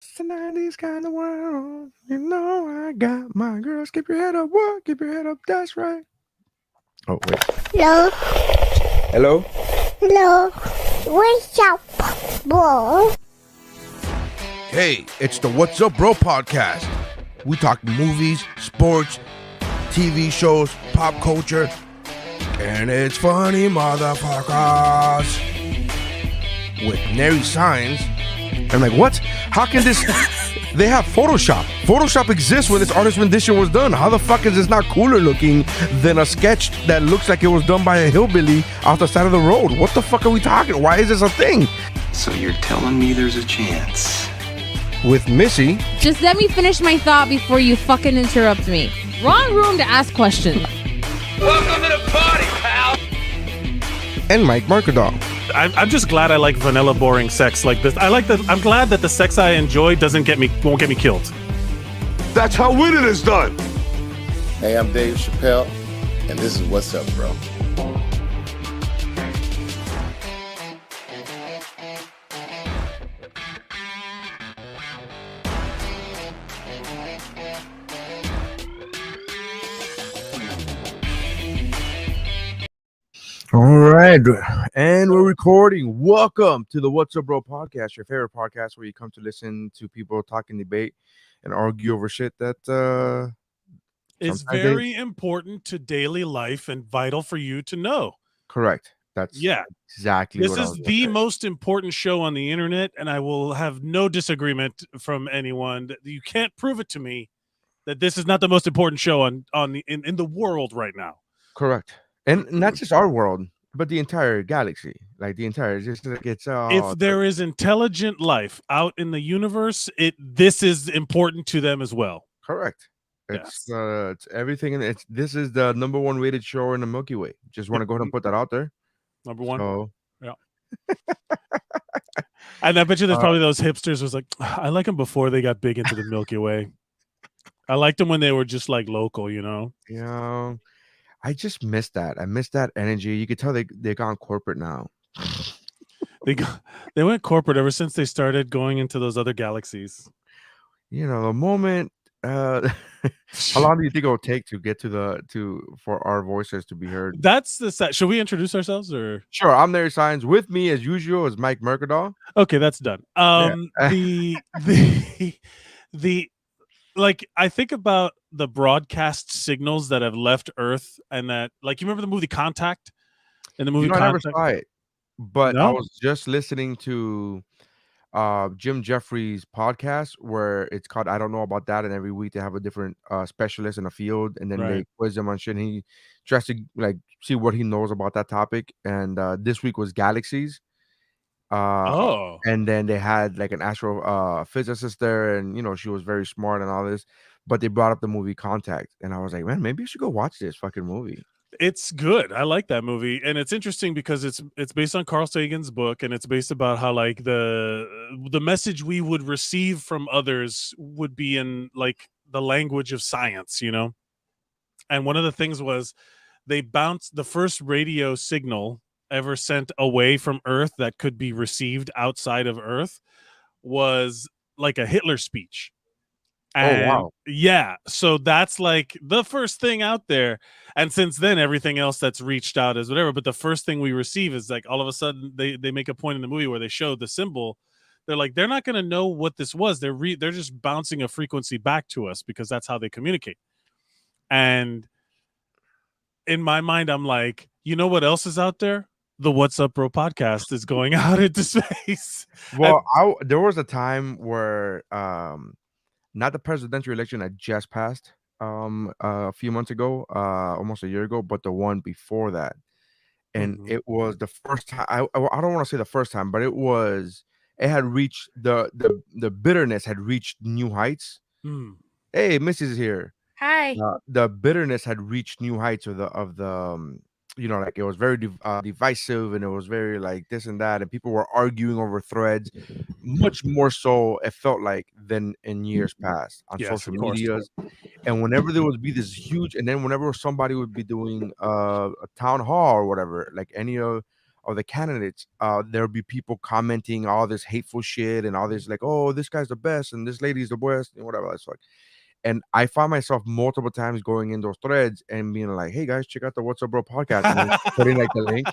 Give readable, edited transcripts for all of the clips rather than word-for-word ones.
It's the 90s kind of world. You know I got my girls. Keep your head up, what? Keep your head up. That's right. Oh, wait. Hello, Hello? hello, what's up, bro? Hey, it's the What's Up Bro podcast. We talk movies, sports, TV shows, pop culture, and it's funny, motherfuckers. With nary signs. I'm like, what? How can this... They have Photoshop. Photoshop exists when this artist rendition was done. How the fuck is this not cooler looking than a sketch that looks like it was done by a hillbilly off the side of the road? What the fuck are we talking? Why is this a thing? So you're telling me there's a chance? With Missy Just let me finish my thought before you fucking interrupt me. Wrong room to ask questions. Welcome to the party, pal. and Mike Markadal. I'm just glad I like vanilla boring sex like this. I'm glad that the sex I enjoy won't get me killed. That's how winning is done. Hey, I'm Dave Chappelle, and this is What's Up, Bro. All right, and we're recording. Welcome to the What's Up Bro podcast, your favorite podcast where you come to listen to people talk and debate and argue over shit that It's sometimes very important to daily life and vital for you to know. correct. That's Yeah. exactly This what I is was the gonna say. most important show on the internet, and I will have no disagreement from anyone. You can't prove it to me that this is not the most important show in the world right now. Correct, and not just our world, but the entire galaxy, like the entire. Just like it's If there is intelligent life out in the universe, this is important to them as well. correct. It's everything, and this is the number one rated show in the Milky Way. Just want to go ahead and put that out there. Number one. So, And I bet you there's probably those hipsters who's like, I like them before they got big into the Milky Way. I liked them when they were just like local, you know? I just miss that. I miss that energy. You could tell they gone corporate now. They went corporate ever since they started going into those other galaxies. You know, the moment. How long do you think it'll take to get for our voices to be heard? That's the set. Should we introduce ourselves or? Sure, I'm Larry Signs. With me, as usual, is Mike Mercadal. Okay, that's done. The like I think about the broadcast signals that have left Earth, and that, like, you remember the movie Contact? In the movie I never Contact, saw it, but I No? was just listening to Jim Jeffries' podcast where it's called I Don't Know About That, and every week they have a different specialist in a field, and then they Right. quiz him on shit, and he tries to like see what he knows about that topic. And this week was galaxies. Oh, And then they had like an astro physicist there, and you know, she was very smart and all this, but they brought up the movie Contact, and I was like, man, maybe you should go watch this fucking movie. it's good. I like that movie, and it's interesting because it's based on Carl Sagan's book, and it's based about how, like, the message we would receive from others would be in like the language of science, you know. And one of the things was they bounced the first radio signal ever sent away from Earth that could be received outside of Earth was like a Hitler speech. Oh, wow. Yeah, so that's like the first thing out there. And since then, everything else that's reached out is whatever. But the first thing we receive is like all of a sudden they make a point in the movie where they show the symbol. They're like, they're not going to know what this was. They're just bouncing a frequency back to us because that's how they communicate. And in my mind, I'm like, you know what else is out there? The What's Up Bro podcast is going out into space. Well, there was a time where not the presidential election that just passed a few months ago, almost a year ago, but the one before that. And Mhm. it was the first time. I don't want to say the first time, but it had reached the bitterness had reached new heights. Hmm. Hey, Missy's here. Hi. The bitterness had reached new heights of the you know, like it was very divisive, and it was very like this and that, and people were arguing over threads, much more so it felt like than in years past on Yes, social of course. medias. And whenever there would be this huge, and then whenever somebody would be doing a town hall or whatever, like any of the candidates, there'll be people commenting all this hateful shit and all this like, oh, this guy's the best and this lady's the worst and whatever that's like. And I found myself multiple times going in those threads and being like, hey guys, check out the What's Up Bro podcast, and then putting like the link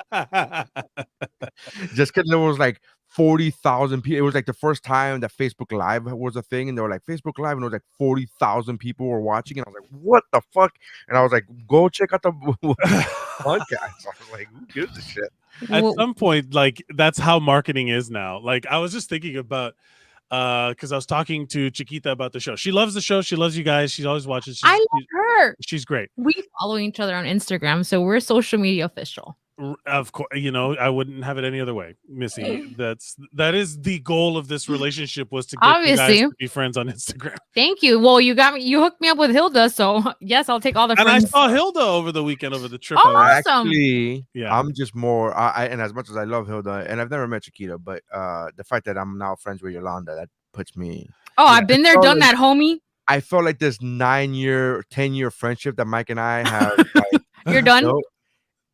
just because there was like 40,000 people. It was like the first time that Facebook Live was a thing, and they were like Facebook Live, and it was like 40,000 people were watching, and I was like, what the fuck? And I was like, go check out the podcast. I was like, who gives a shit? At some point, like that's how marketing is now. Like I was just thinking about because I was talking to Chiquita about the show. She loves the show. She loves you guys. She always watches. I love her. She's great. We follow each other on Instagram, so we're social media official. Of course, you know, I wouldn't have it any other way, Missy. That is the goal of this relationship, was to get you guys to be friends on Instagram. Thank you. Well, you hooked me up with Hilda, so yes, I'll take all the friends. And I saw Hilda over the weekend over the trip. Oh, awesome. Actually, I'm just more and as much as I love Hilda, and I've never met Chiquita, but the fact that I'm now friends with Yolanda, that puts me. Oh, I've been there, done that, homie. I felt like this 9-year, 10-year friendship that Mike and I have. Like, you're done. You know,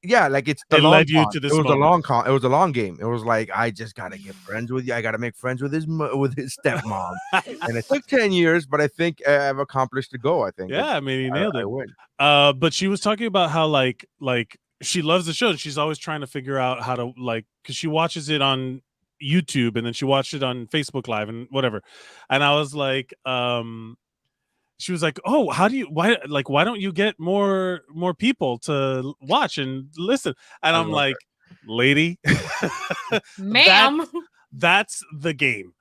yeah, like it led you to this. It was a long game. It was like, I just gotta get friends with you. I gotta make friends with his stepmom, and it took 10 years, but I think I've accomplished the goal. I think. Yeah, I mean, he nailed it. I win. But she was talking about how like she loves the show, and she's always trying to figure out how to because she watches it on YouTube, and then she watched it on Facebook Live and whatever. And I was like, she was like, "Oh, why don't you get more people to watch and listen?" And I'm like, "Lady, ma'am, that's the game.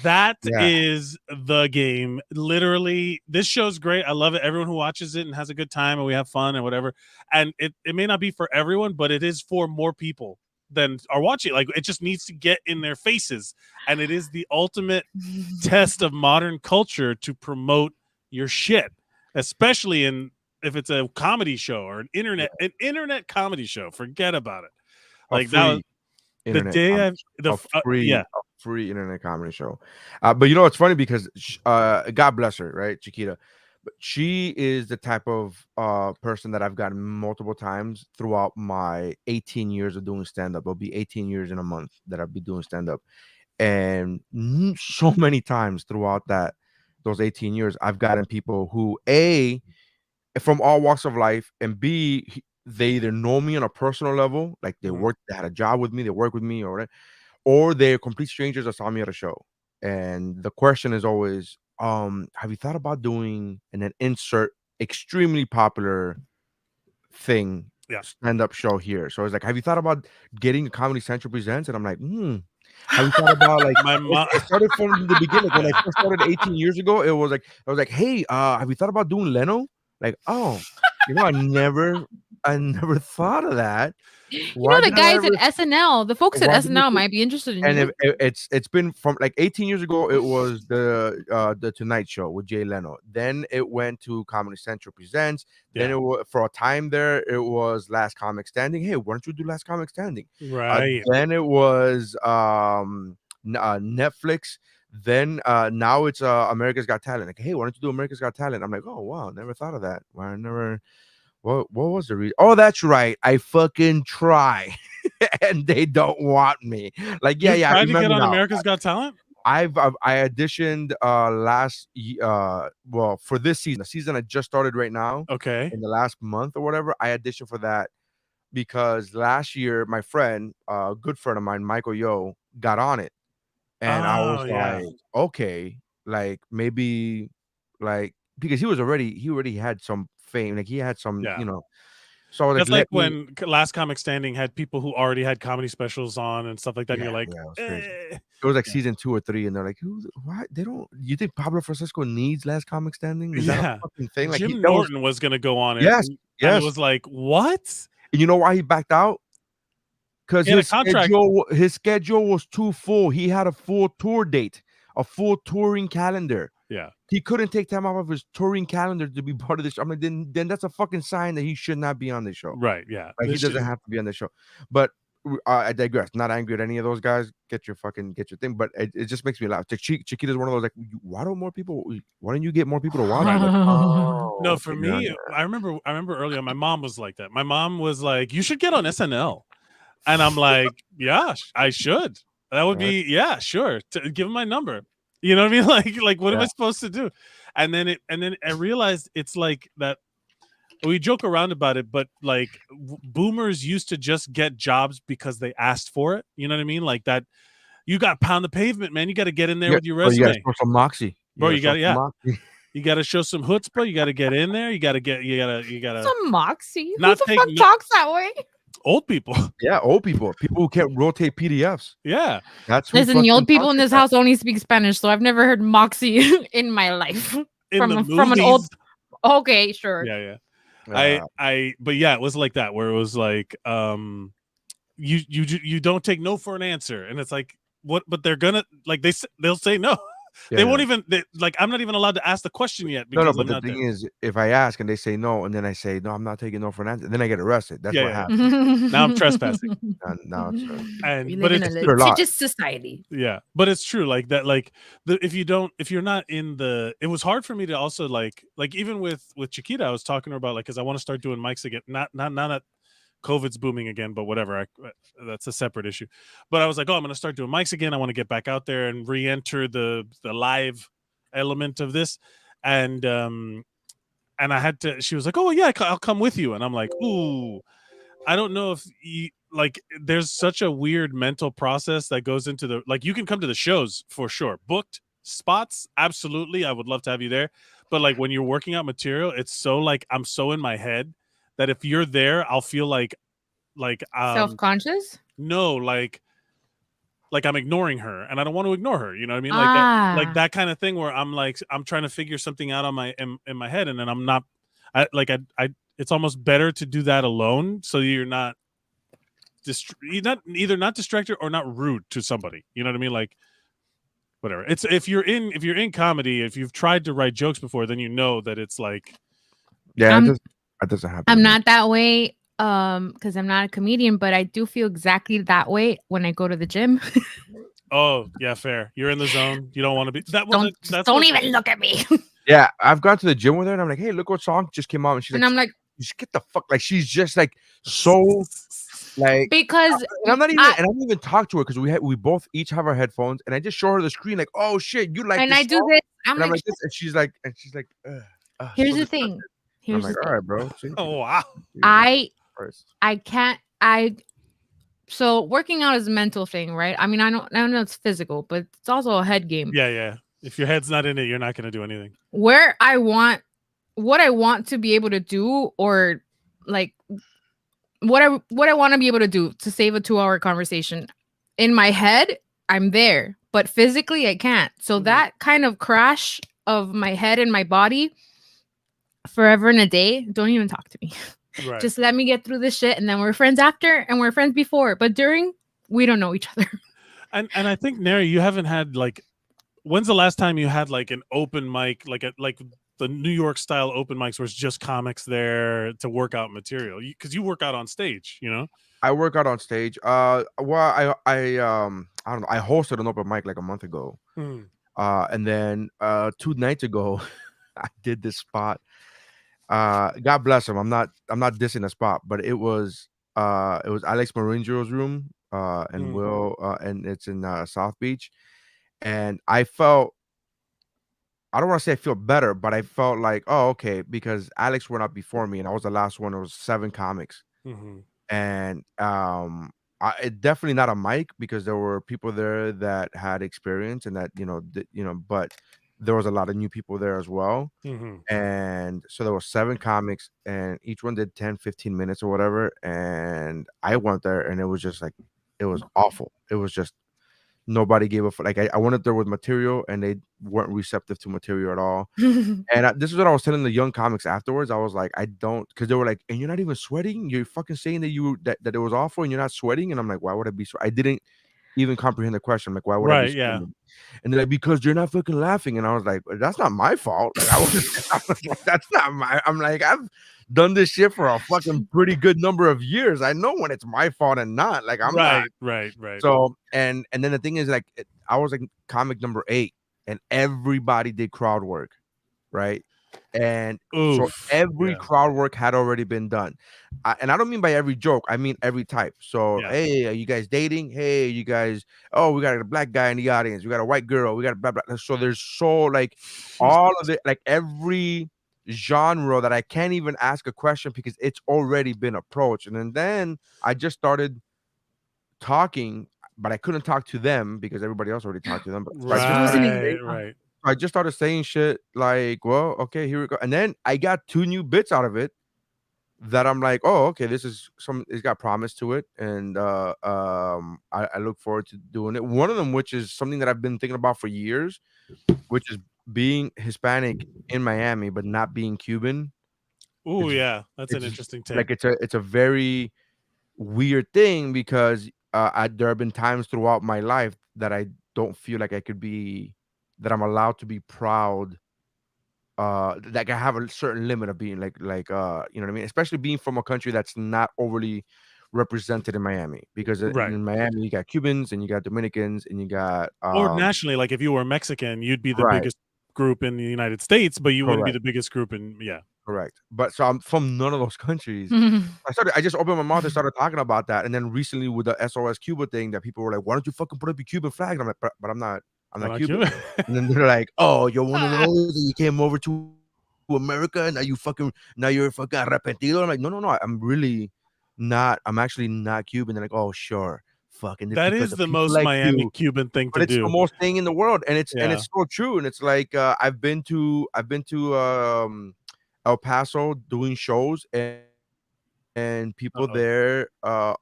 That is the game. Literally, this show's great. I love it. Everyone who watches it and has a good time, and we have fun and whatever. And it may not be for everyone, but it is for more people than are watching. Like, it just needs to get in their faces, and it is the ultimate test of modern culture to promote your shit, especially if it's a comedy show or an internet comedy show. Forget about it. Like that was the day free internet comedy show. But you know, it's funny because God bless her, right, Chiquita. But she is the type of person that I've gotten multiple times throughout my 18 years of doing stand-up. It'll be 18 years in a month that I'll be doing stand-up, and so many times throughout those 18 years, I've gotten people who A, from all walks of life, and B, they either know me on a personal level, like they had a job with me, they work with me, or they're complete strangers that saw me at a show. And the question is always, have you thought about doing, and then insert extremely popular thing, stand-up show here? So it's like, have you thought about getting a Comedy Central Presents? And I'm like, have you thought about like my mom? It started from the beginning. When I first started 18 years ago, I was like, hey, have you thought about doing Leno? Like, oh, you know, I never thought of that. You know, the guys at SNL, the folks at SNL might be interested in you. And it's been from like 18 years ago. It was the Tonight Show with Jay Leno. Then it went to Comedy Central Presents. Then it was, for a time there, it was Last Comic Standing. Hey, why don't you do Last Comic Standing? Right. Then it was Netflix. Then now it's America's Got Talent. Like, hey, why don't you do America's Got Talent? I'm like, oh wow, never thought of that. Why I never. What was the reason? Oh, that's right. I fucking try, and they don't want me. Like, yeah. Tried to get on America's Got Talent. I auditioned for this season. The season I just started right now. Okay. In the last month or whatever, I auditioned for that because last year my friend, a good friend of mine, Michael Yo, got on it, and I was like, okay, like maybe, like because he already had some fame, like he had some, you know. So that's like when Last Comic Standing had people who already had comedy specials on and stuff like that. And you're like, it was crazy. It was like season 2 or 3, and they're like, why they don't? You think Pablo Francisco needs Last Comic Standing? Is that a fucking thing? Like Jim Norton was gonna go on it. Yes. And it was like, what? And you know why he backed out? Because his schedule was too full. He had a full tour date, a full touring calendar. Yeah. He couldn't take time off of his touring calendar to be part of this. I'm like, then that's a fucking sign that he should not be on the show. Right. Yeah. Like, he doesn't have to be on the show. But I digress. Not angry at any of those guys. Get your thing. But it just makes me laugh. Chiquita's one of those, like, why don't you get more people to watch? Like, no, for me, I remember earlier, my mom was like that. My mom was like, you should get on SNL. And I'm like, yeah, I should. That would be, yeah, sure. Give him my number. You know what I mean? Like what am I supposed to do? And then I realized it's like that. We joke around about it, but like boomers used to just get jobs because they asked for it. You know what I mean? Like that. You got to pound the pavement, man. You got to get in there with your resume. You got to show some moxie. Bro, you got to show some chutzpah. You got to get in there. You got to some moxie. Not Who the fuck talks that way? Old people. Yeah, old people. People who can't rotate PDFs. Yeah. Listen, the old people in this house only speak Spanish, so I've never heard moxie in my life. From an old. Okay, sure. Yeah. But yeah, it was like that where it was like, you don't take no for an answer, and it's like what? But they're gonna like they'll say no. They won't even like. I'm not even allowed to ask the question yet. No. But the thing is, if I ask and they say no, and then I say no, I'm not taking no for an answer, then I get arrested. That's what happens. Now I'm trespassing. Now it's but it's a litigious society. Yeah, but it's true. Like that. Like if you're not in the. It was hard for me to also like even with Chiquita, I was talking to her about like because I want to start doing mics again. Not that COVID's booming again, but whatever. That's a separate issue. But I was like, oh, I'm going to start doing mics again. I want to get back out there and re-enter the live element of this. And I had to. She was like, oh yeah, I'll come with you. And I'm like, ooh, I don't know if there's such a weird mental process that goes into the like. You can come to the shows for sure, booked spots, absolutely. I would love to have you there. But like when you're working out material, it's so like I'm so in my head. That if you're there, I'll feel like self-conscious. No, like I'm ignoring her, and I don't want to ignore her. You know what I mean? Like that kind of thing where I'm like I'm trying to figure something out on in my head, and then I'm not. It's almost better to do that alone, so you're not either not distracted or not rude to somebody. You know what I mean? Like whatever. It's if you're in comedy, if you've tried to write jokes before, then you know that it's like that doesn't happen. I'm not that way because I'm not a comedian, but I do feel exactly that way when I go to the gym. Oh, yeah, fair. You're in the zone. You don't want to be that. Don't even look at me. Yeah, I've gone to the gym with her, and I'm like, "Hey, look what song just came out," and she's like, I'm like, "Just get the fuck!" Like she's just like so, like because and I'm not even, and I don't even talk to her because we both each have our headphones, and I just show her the screen, like, "Oh shit, you like?" And this I do song? this. I'm like this, and she's like, here's the thing. Here's I'm like, all right, bro. Oh wow. I can't. So working out is a mental thing, right? I mean, I know it's physical, but it's also a head game. Yeah. If your head's not in it, you're not going to do anything. What I want to be able to do, or like what I want to be able to do to save a 2-hour conversation. In my head, I'm there, but physically I can't. So that kind of crash of my head and my body forever and a day, don't even talk to me. Right. Just let me get through this shit, and then we're friends after, and we're friends before, but during, we don't know each other. And I think, Neri, you haven't had like, when's the last time you had like an open mic, like the New York style open mics where it's just comics there to work out material? Because you work out on stage, you know. I work out on stage. Well, I don't know. I hosted an open mic like a month ago, and then 2 nights ago, I did this spot. God bless him. I'm not dissing the spot, but it was Alex Maringero's room, and Will, and it's in South Beach, and I felt, I don't want to say I feel better, but I felt like, oh, okay, because Alex went up before me, and I was the last one. It was 7 comics, and it definitely not a mic because there were people there that had experience and that but there was a lot of new people there as well. And so there were 7 comics, and each one did 10-15 minutes or whatever, and I went there, and it was just like, it was awful. It was just nobody gave a fuck. Like I went up there with material, and they weren't receptive to material at all. And this is what I was telling the young comics afterwards. I was like, I don't, because they were like, and you're not even sweating? You're fucking saying that that it was awful and you're not sweating? And I'm like, why would I be I didn't even comprehend the question. I'm like, why would I be sweating? And they're like, because you're not fucking laughing. And I was like, that's not my fault. Like, I was like, that's not my, I'm like, I've done this shit for a fucking pretty good number of years. I know when it's my fault and not. Like, I'm not. Right. So, and then the thing is, like, I was like comic number 8, and everybody did crowd work, right? And so Oof. every Yeah. crowd work had already been done. And I don't mean by every joke, I mean every type. So, Yeah. hey, are you guys dating? Hey, you guys, oh, we got a black guy in the audience. We got a white girl. We got blah, blah. So there's so like all of it, like every genre that I can't even ask a question because it's already been approached. And then I just started talking, but I couldn't talk to them because everybody else already talked to them. But so Right. Right. I just started saying shit like, well, okay, here we go. And then I got 2 new bits out of it that I'm like, oh, okay, this is it's got promise to it. And I look forward to doing it. One of them, which is something that I've been thinking about for years, which is being Hispanic in Miami, but not being Cuban. Oh It's yeah, that's an it's interesting take. like it's a very weird thing because there have been times throughout my life that I don't feel like I could be that I'm allowed to be proud like I have a certain limit of being you know what I mean, especially being from a country that's not overly represented in Miami because Right. in Miami you got Cubans and you got Dominicans and you got Or nationally, like if you were Mexican, you'd be the right, biggest group in the United States, but you wouldn't be correct, the biggest group in correct. But so I'm from none of those countries. I just opened my mouth and started talking about that, and then recently with the SOS Cuba thing, that people were like, "Why don't you fucking put up your Cuban flag?" And I'm like, "But I'm Not not like Cuban." you. And then they're like, "Oh, you're one of those, and you came over to America, and now you're fucking arrepentido." I'm like, "No, no, no. I'm really not. I'm actually not Cuban." They're like, "Oh, sure, fucking it's That because is of the people most like Miami you." Cuban thing But to it's the do. most thing in the world, and Yeah. it's so true. And it's like I've been to El Paso doing shows, and people Uh-oh. there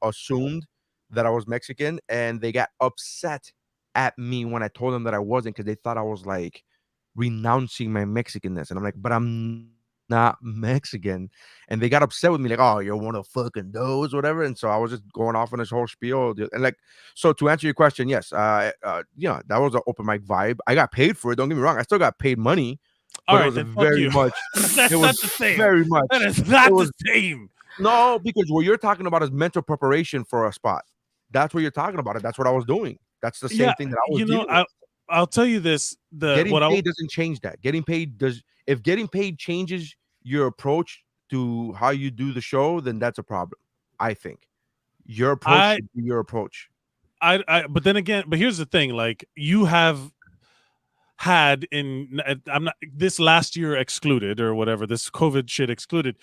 assumed that I was Mexican, and they got upset at me when I told them that I wasn't because they thought I was like renouncing my Mexicanness, and I'm like, but I'm not Mexican, and they got upset with me like, oh, you're one of fucking those, whatever. And so I was just going off on this whole spiel, and like, so to answer your question, yes, yeah, that was an open mic vibe. I got paid for it. Don't get me wrong, I still got paid money, All but right, then fuck you. it That's was not the same. very much, That is it not the was same. no, because what you're talking about is mental preparation for a spot. That's what you're talking about. It. That's what I was doing. That's the same Yeah, thing that I was dealing with. I'll tell you this. Getting paid doesn't change that. Getting paid does. If getting paid changes your approach to how you do the show, then that's a problem. I think your approach I should be your approach. but then again, but here's the thing, like you have had I'm not this last year excluded or whatever, this COVID shit excluded,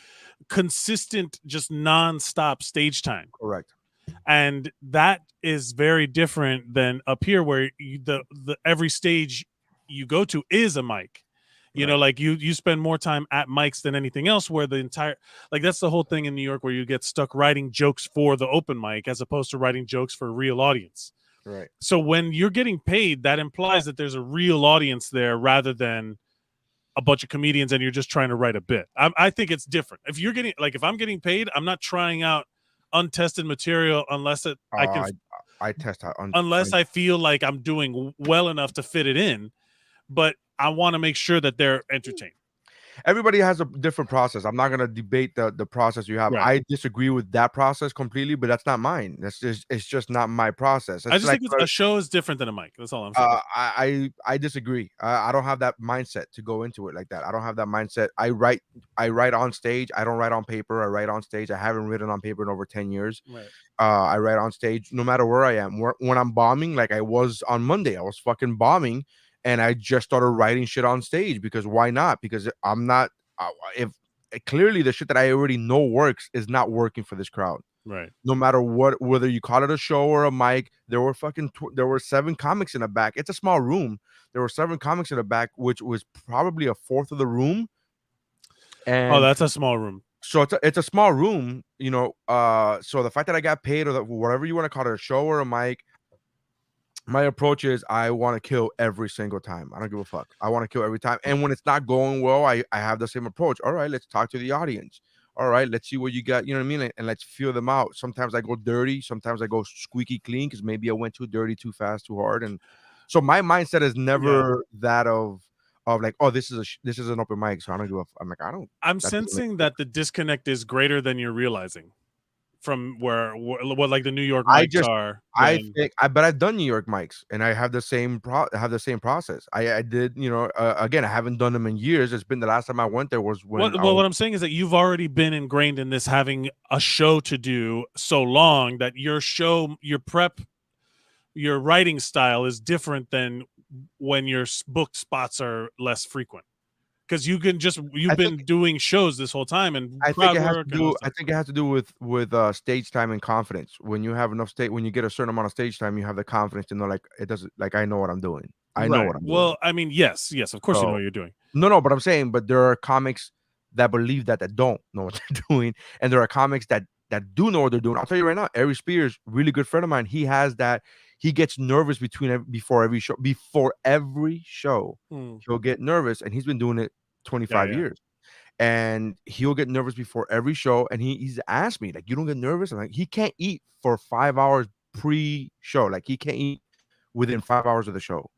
consistent just nonstop stage time. Correct. And that is very different than up here where the every stage you go to is a mic. You know, like you spend more time at mics than anything else, where the entire, like that's the whole thing in New York where you get stuck writing jokes for the open mic as opposed to writing jokes for a real audience. Right. So when you're getting paid, that implies that there's a real audience there rather than a bunch of comedians and you're just trying to write a bit. I think it's different. If you're getting, like, if I'm getting paid, I'm not trying out untested material unless I test out unless I feel like I'm doing well enough to fit it in, but I want to make sure that they're entertained. Everybody has a different process. I'm not gonna debate the process you have. Right. I disagree with that process completely, but that's not mine. It's just not my process. I just think a show is different than a mic. That's all I'm saying. I disagree. I don't have that mindset to go into it like that. I don't have that mindset. I write on stage. I don't write on paper. I write on stage. I haven't written on paper in over 10 years. Right. I write on stage no matter where I am. When I'm bombing, like I was on Monday, I was fucking bombing. And I just started writing shit on stage because why not? Because I'm not, if clearly the shit that I already know works is not working for this crowd. Right. No matter what, whether you call it a show or a mic, there were 7 comics in the back. It's a small room. There were 7 comics in the back, which was probably a fourth of the room. And that's a small room. So it's a small room, you know. So the fact that I got paid or whatever you want to call it, a show or a mic, my approach is I want to kill every single time. I don't give a fuck. I want to kill every time. And when it's not going well, I have the same approach. All right, let's talk to the audience. All right, let's see what you got. You know what I mean? And let's feel them out. Sometimes I go dirty. Sometimes I go squeaky clean because maybe I went too dirty, too fast, too hard. And so my mindset is never that of like, oh, this is an open mic, so I don't give a. I'm like, I don't. I'm sensing that the disconnect is greater than you're realizing. from what like the New York I mics just are. I then- think but I've done New York mics and I have the same process. I did, again, I haven't done them in years. It's been the last time I went there was when what I'm saying is that you've already been ingrained in this, having a show to do so long that your prep, your writing style is different than when your booked spots are less frequent. Because you've been doing shows this whole time and crowd work and all that I stuff. think it has to do with stage time and confidence. When you have enough when you get a certain amount of stage time, you have the confidence to know, like, it doesn't, like, I know what I'm doing. I know Right. what I'm doing. Well, I mean, yes, of course you know So- what you're doing. No, but I'm saying, but there are comics that believe that don't know what they're doing, and there are comics that do know what they're doing. I'll tell you right now, Ari Spears, really good friend of mine, he has that. He gets nervous before every show. Before every show, he'll get nervous, and he's been doing it 25 years. And he'll get nervous before every show, and he's asked me, like, you don't get nervous? I'm like, he can't eat for 5 hours pre-show. Like, he can't eat within 5 hours of the show.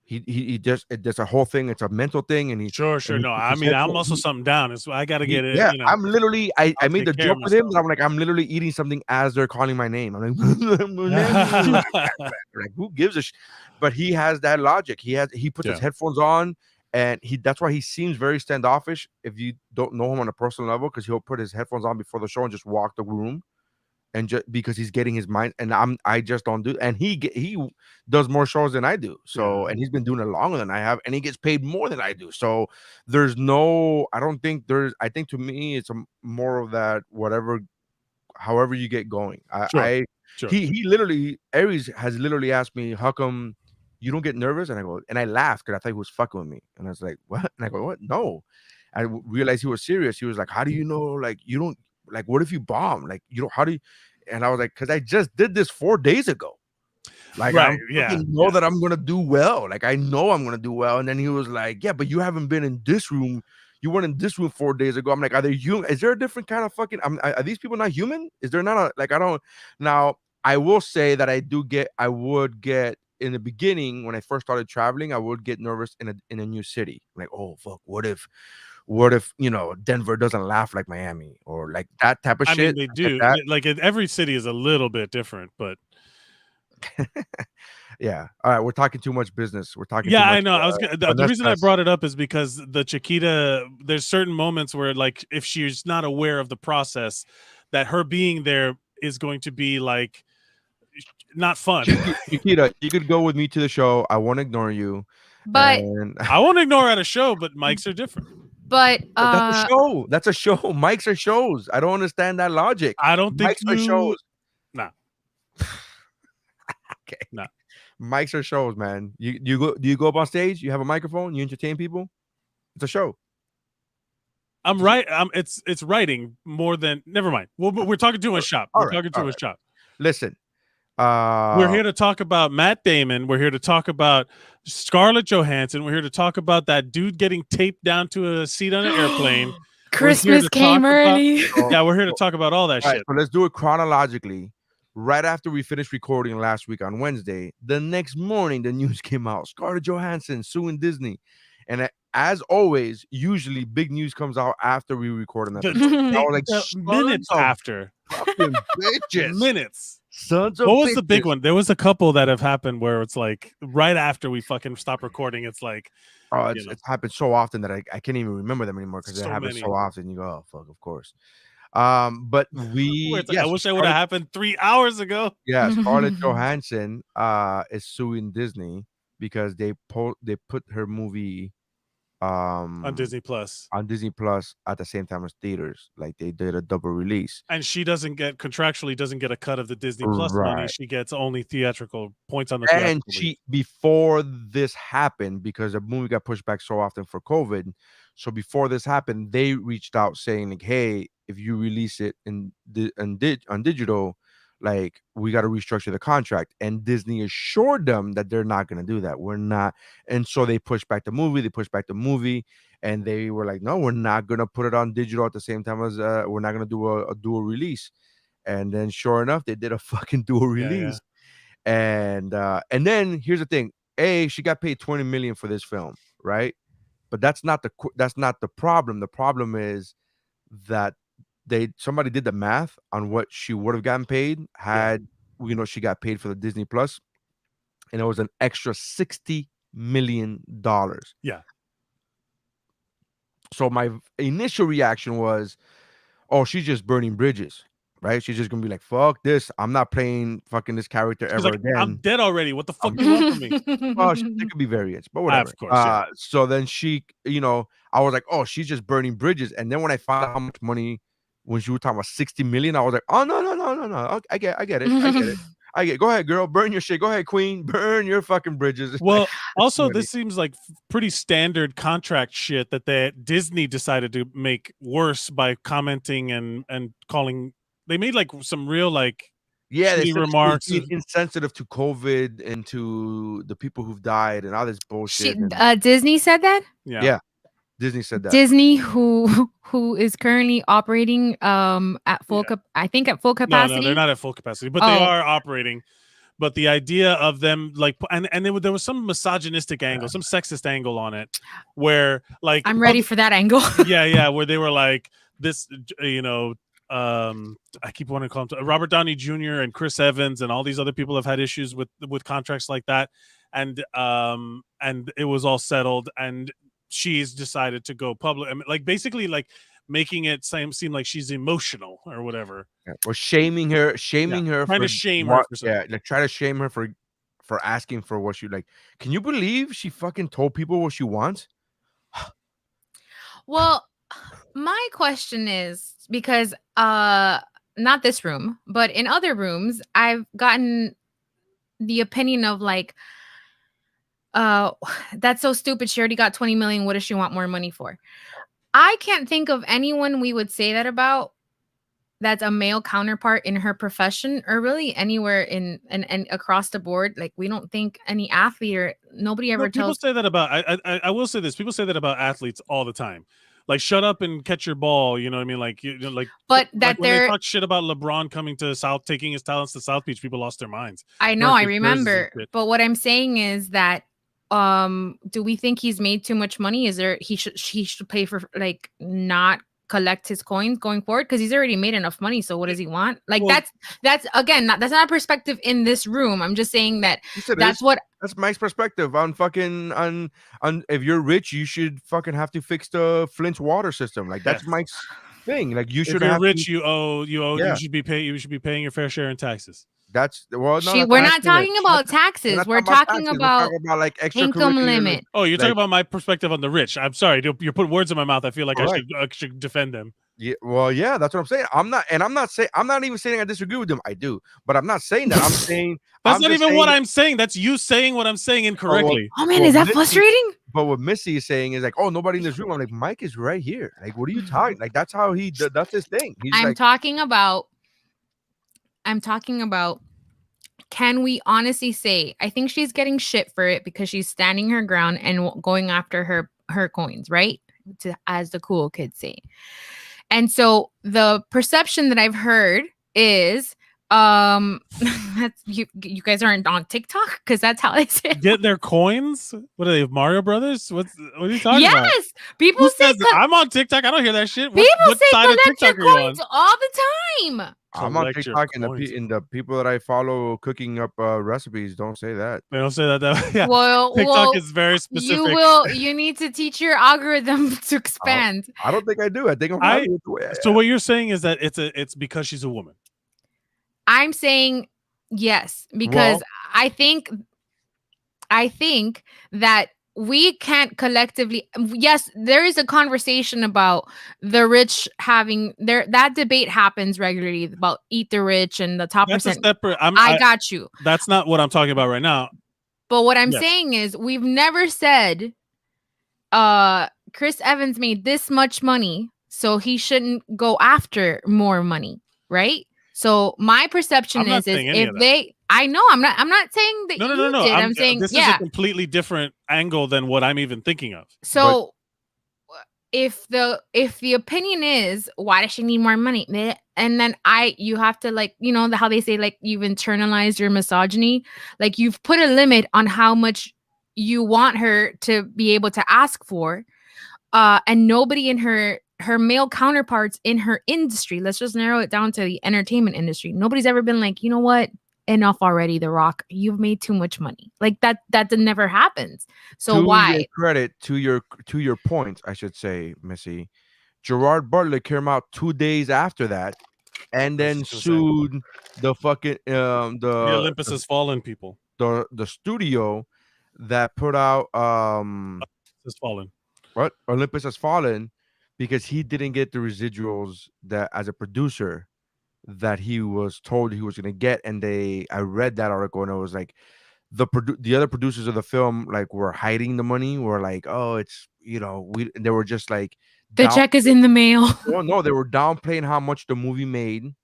He just, it's a whole thing. It's a mental thing, and he Sure. and No, he I puts mean, his I'll headphones- muscle something down. It's I got to get it. Yeah, You know, I'm literally. I I'll made the take care of joke with him that myself. I'm like, I'm literally eating something as they're calling my name. I'm like, like, who gives a sh-? But he has that logic. He puts his headphones on, and that's why he seems very standoffish if you don't know him on a personal level, because he'll put his headphones on before the show and just walk the room, and just because he's getting his mind. And I just don't do. And he does more shows than I do. So and he's been doing it longer than I have, and he gets paid more than I do. So there's no. I don't think there's. I think to me it's more of that whatever. However you get going. He literally, Aries has literally asked me, how come you don't get nervous? And I go, and I laughed because I thought he was fucking with me. And I was like, what? And I go, what? No. I realized he was serious. He was like, how do you know? Like, you don't, like, what if you bomb? Like, you don't, how do you? And I was like, because I just did this 4 days ago. Like, I know that I'm gonna do well. Like, I know I'm gonna do well. And then he was like, yeah, but you haven't been in this room. You weren't in this room 4 days ago. I'm like, are they human? Is there a different kind of fucking? Are these people not human? Is there not a, like? I don't. Now, I will say that I would get in the beginning when I first started traveling. I would get nervous in a new city. Like, oh fuck, what if Denver doesn't laugh like Miami, or like that type of shit. I mean, they do. Like every city is a little bit different, but yeah. All right, we're talking too much business. We're talking. Yeah, too much, I know. The reason I brought it up is because the Chiquita. There's certain moments where, like, if she's not aware of the process, that her being there is going to be like not fun. Chiquita, you could go with me to the show. I won't ignore you. But I won't ignore at a show, but mics are different. But that's a show. That's a show. Mics are shows. I don't understand that logic. I don't think mics are shows. Nah. Okay. Nah. Mics are shows, man. You go. Do you go up on stage? You have a microphone. You entertain people. It's a show. I'm right. It's writing more than. Never mind. We're talking too much shop. We're talking too much shop. Listen. We're here to talk about Matt Damon. We're here to talk about Scarlett Johansson. We're here to talk about that dude getting taped down to a seat on an airplane. Christmas came early. We're here to talk about all that shit. So let's do it chronologically. Right after we finished recording last week on Wednesday, the next morning the news came out. Scarlett Johansson suing Disney. And as always, usually big news comes out after we record an episode. Like minutes after. Fucking bitches. Minutes. Sons of what was bitches. the big one? There was a couple that have happened where it's like right after we fucking stop recording, it's like, it's happened so often that I can't even remember them anymore because it happens so often. You go, oh fuck, of course. But we I wish I would have happened 3 hours ago. Yeah, Scarlett Johansson is suing Disney because they put her movie on Disney Plus at the same time as theaters. Like they did a double release, and she contractually doesn't get a cut of the Disney Plus money. She gets only theatrical points on the and before this happened, because the movie got pushed back so often for COVID, so before this happened they reached out saying like, hey, if you release it on digital, like, we got to restructure the contract. And Disney assured them that they're not going to do that. We're not. And so they pushed back the movie. And they were like, no, we're not going to put it on digital at the same time as we're not going to do a dual release. And then sure enough, they did a fucking dual release. And then here's the thing. She got paid $20 million for this film, right? But that's not the problem. The problem is that somebody did the math on what she would have gotten paid had she got paid for the Disney Plus, and it was an extra $60 million. Yeah. So my initial reaction was, oh, she's just burning bridges, right? She's just gonna be like, fuck this. I'm not playing fucking this character She's ever like, again. I'm dead already. What the fuck do you want from me? Well, there could be variants, but whatever. Of course, yeah. So then she, I was like, oh, she's just burning bridges. And then when I found out how much money, when she was talking about 60 million, I was like, oh, no. I get it. Go ahead, girl. Burn your shit. Go ahead, queen. Burn your fucking bridges. Well, also, this seems like pretty standard contract shit that Disney decided to make worse by commenting and calling. They made like some real like shitty remarks, insensitive to COVID and to the people who've died and all this bullshit. Disney said that. Yeah. Disney said that. Disney, who is currently operating at full I think at full capacity. No, they're not at full capacity, but they are operating. But the idea of them like and there was some misogynistic angle, some sexist angle on it, where like I'm ready for that angle. yeah, where they were like this, I keep wanting to call him Robert Downey Jr. and Chris Evans and all these other people have had issues with contracts like that, and it was all settled, and she's decided to go public. I mean, like basically like making it seem like she's emotional or whatever. Yeah. Or shaming her, trying to shame her for something. Yeah, like try to shame her for asking for what she like. Can you believe she fucking told people what she wants? Well, my question is, because not this room, but in other rooms, I've gotten the opinion of like, that's so stupid. She already got 20 million. What does she want more money for? I can't think of anyone we would say that about that's a male counterpart in her profession, or really anywhere in and across the board. Like, we don't think any athlete or nobody ever tells. People say that about, I will say this. People say that about athletes all the time. Like, shut up and catch your ball. You know what I mean? Like, but that when they talk shit about LeBron coming to taking his talents to South Beach, people lost their minds. I know, I remember. But what I'm saying is that, do we think he's made too much money? Is there he should pay for like not collect his coins going forward, because he's already made enough money? So what does he want? Like, well, that's again that's not a perspective in this room. I'm just saying that that's Mike's perspective on fucking on if you're rich, you should fucking have to fix the Flint's water system. Like, that's Mike's thing. Like, you should. If you're rich, you should be paying your fair share in taxes. That's we're not talking about taxes. We're talking about like income limit. Oh, you're talking about my perspective on the rich. I'm sorry, you're putting words in my mouth. I feel like I should defend them. Yeah, well, yeah, that's what I'm saying. I'm not even saying I disagree with them. I do, but I'm not saying that. I'm saying that's not even what I'm saying. That's you saying what I'm saying incorrectly. Oh man, is that frustrating? But what Missy is saying is like, oh, nobody in this room. I'm like, Mike is right here. Like, what are you talking? Like, that's how that's his thing. I'm talking about, can we honestly say, I think she's getting shit for it because she's standing her ground and going after her coins, right? As the cool kids say. And so the perception that I've heard is, that's, you guys aren't on TikTok, because that's how they say get their coins. What are they, Mario Brothers? What are you talking about? Yes, people say I'm on TikTok. I don't hear that shit. People say collect your coins all the time. I'm on TikTok, and the people that I follow cooking up recipes don't say that. They don't say that. Yeah. Well, TikTok is very specific. You need to teach your algorithm to expand. I don't think I do. I think So what you're saying is that it's because she's a woman. I'm saying yes, because I think that we can't collectively. Yes, there is a conversation about the rich having that debate happens regularly about eat the rich and the top percent. I got you. That's not what I'm talking about right now. But what I'm saying is, we've never said Chris Evans made this much money, so he shouldn't go after more money, right? So my perception is if they, I know I'm not saying that no. I'm saying this is a completely different angle than what I'm even thinking of. So if the opinion is, why does she need more money? And then you have to, like, you know, how they say, like, you've internalized your misogyny, like you've put a limit on how much you want her to be able to ask for, and nobody in her her male counterparts in her industry, let's just narrow it down to the entertainment industry. Nobody's ever been like, you know what? Enough already, The Rock. You've made too much money. Like that never happens. So to why? your credit, to your point, I should say, Missy, Gerard Butler came out 2 days after that and then sued the fucking The Olympus Has Fallen people. the studio that put out Has Fallen. What? Olympus Has Fallen, because he didn't get the residuals that as a producer that he was told he was going to get. And I read that article and it was like the other producers of the film like were hiding the money, were like, oh, it's, they were just like, the check is in the mail. No, they were downplaying how much the movie made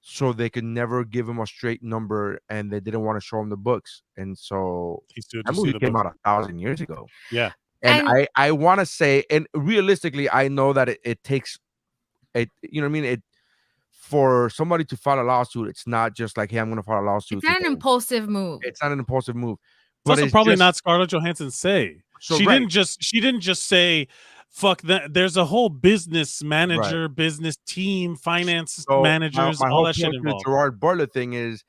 so they could never give him a straight number, and they didn't want to show him the books. And so that movie came out 1,000 years ago. Yeah. And I want to say, and realistically, I know that it takes it, you know what I mean? It, for somebody to file a lawsuit, it's not just like, hey, I'm going to file a lawsuit. It's not an impulsive move. It's not an impulsive move. But it's probably not Scarlett Johansson say. So she didn't just say, fuck that. There's a whole business manager, business team, finance managers, all that shit involved. The Gerard Butler thing is,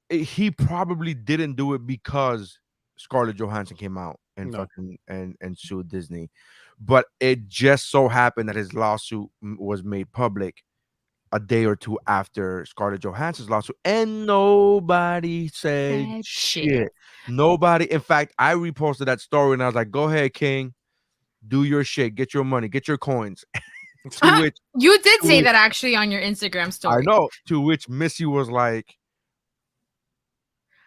he probably didn't do it because Scarlett Johansson came out and and sued Disney, but it just so happened that his lawsuit was made public a day or two after Scarlett Johansson's lawsuit, and nobody said shit. Nobody. In fact, I reposted that story and I was like, "Go ahead, King, do your shit, get your money, get your coins." You did say that actually on your Instagram story. I know. To which Missy was like,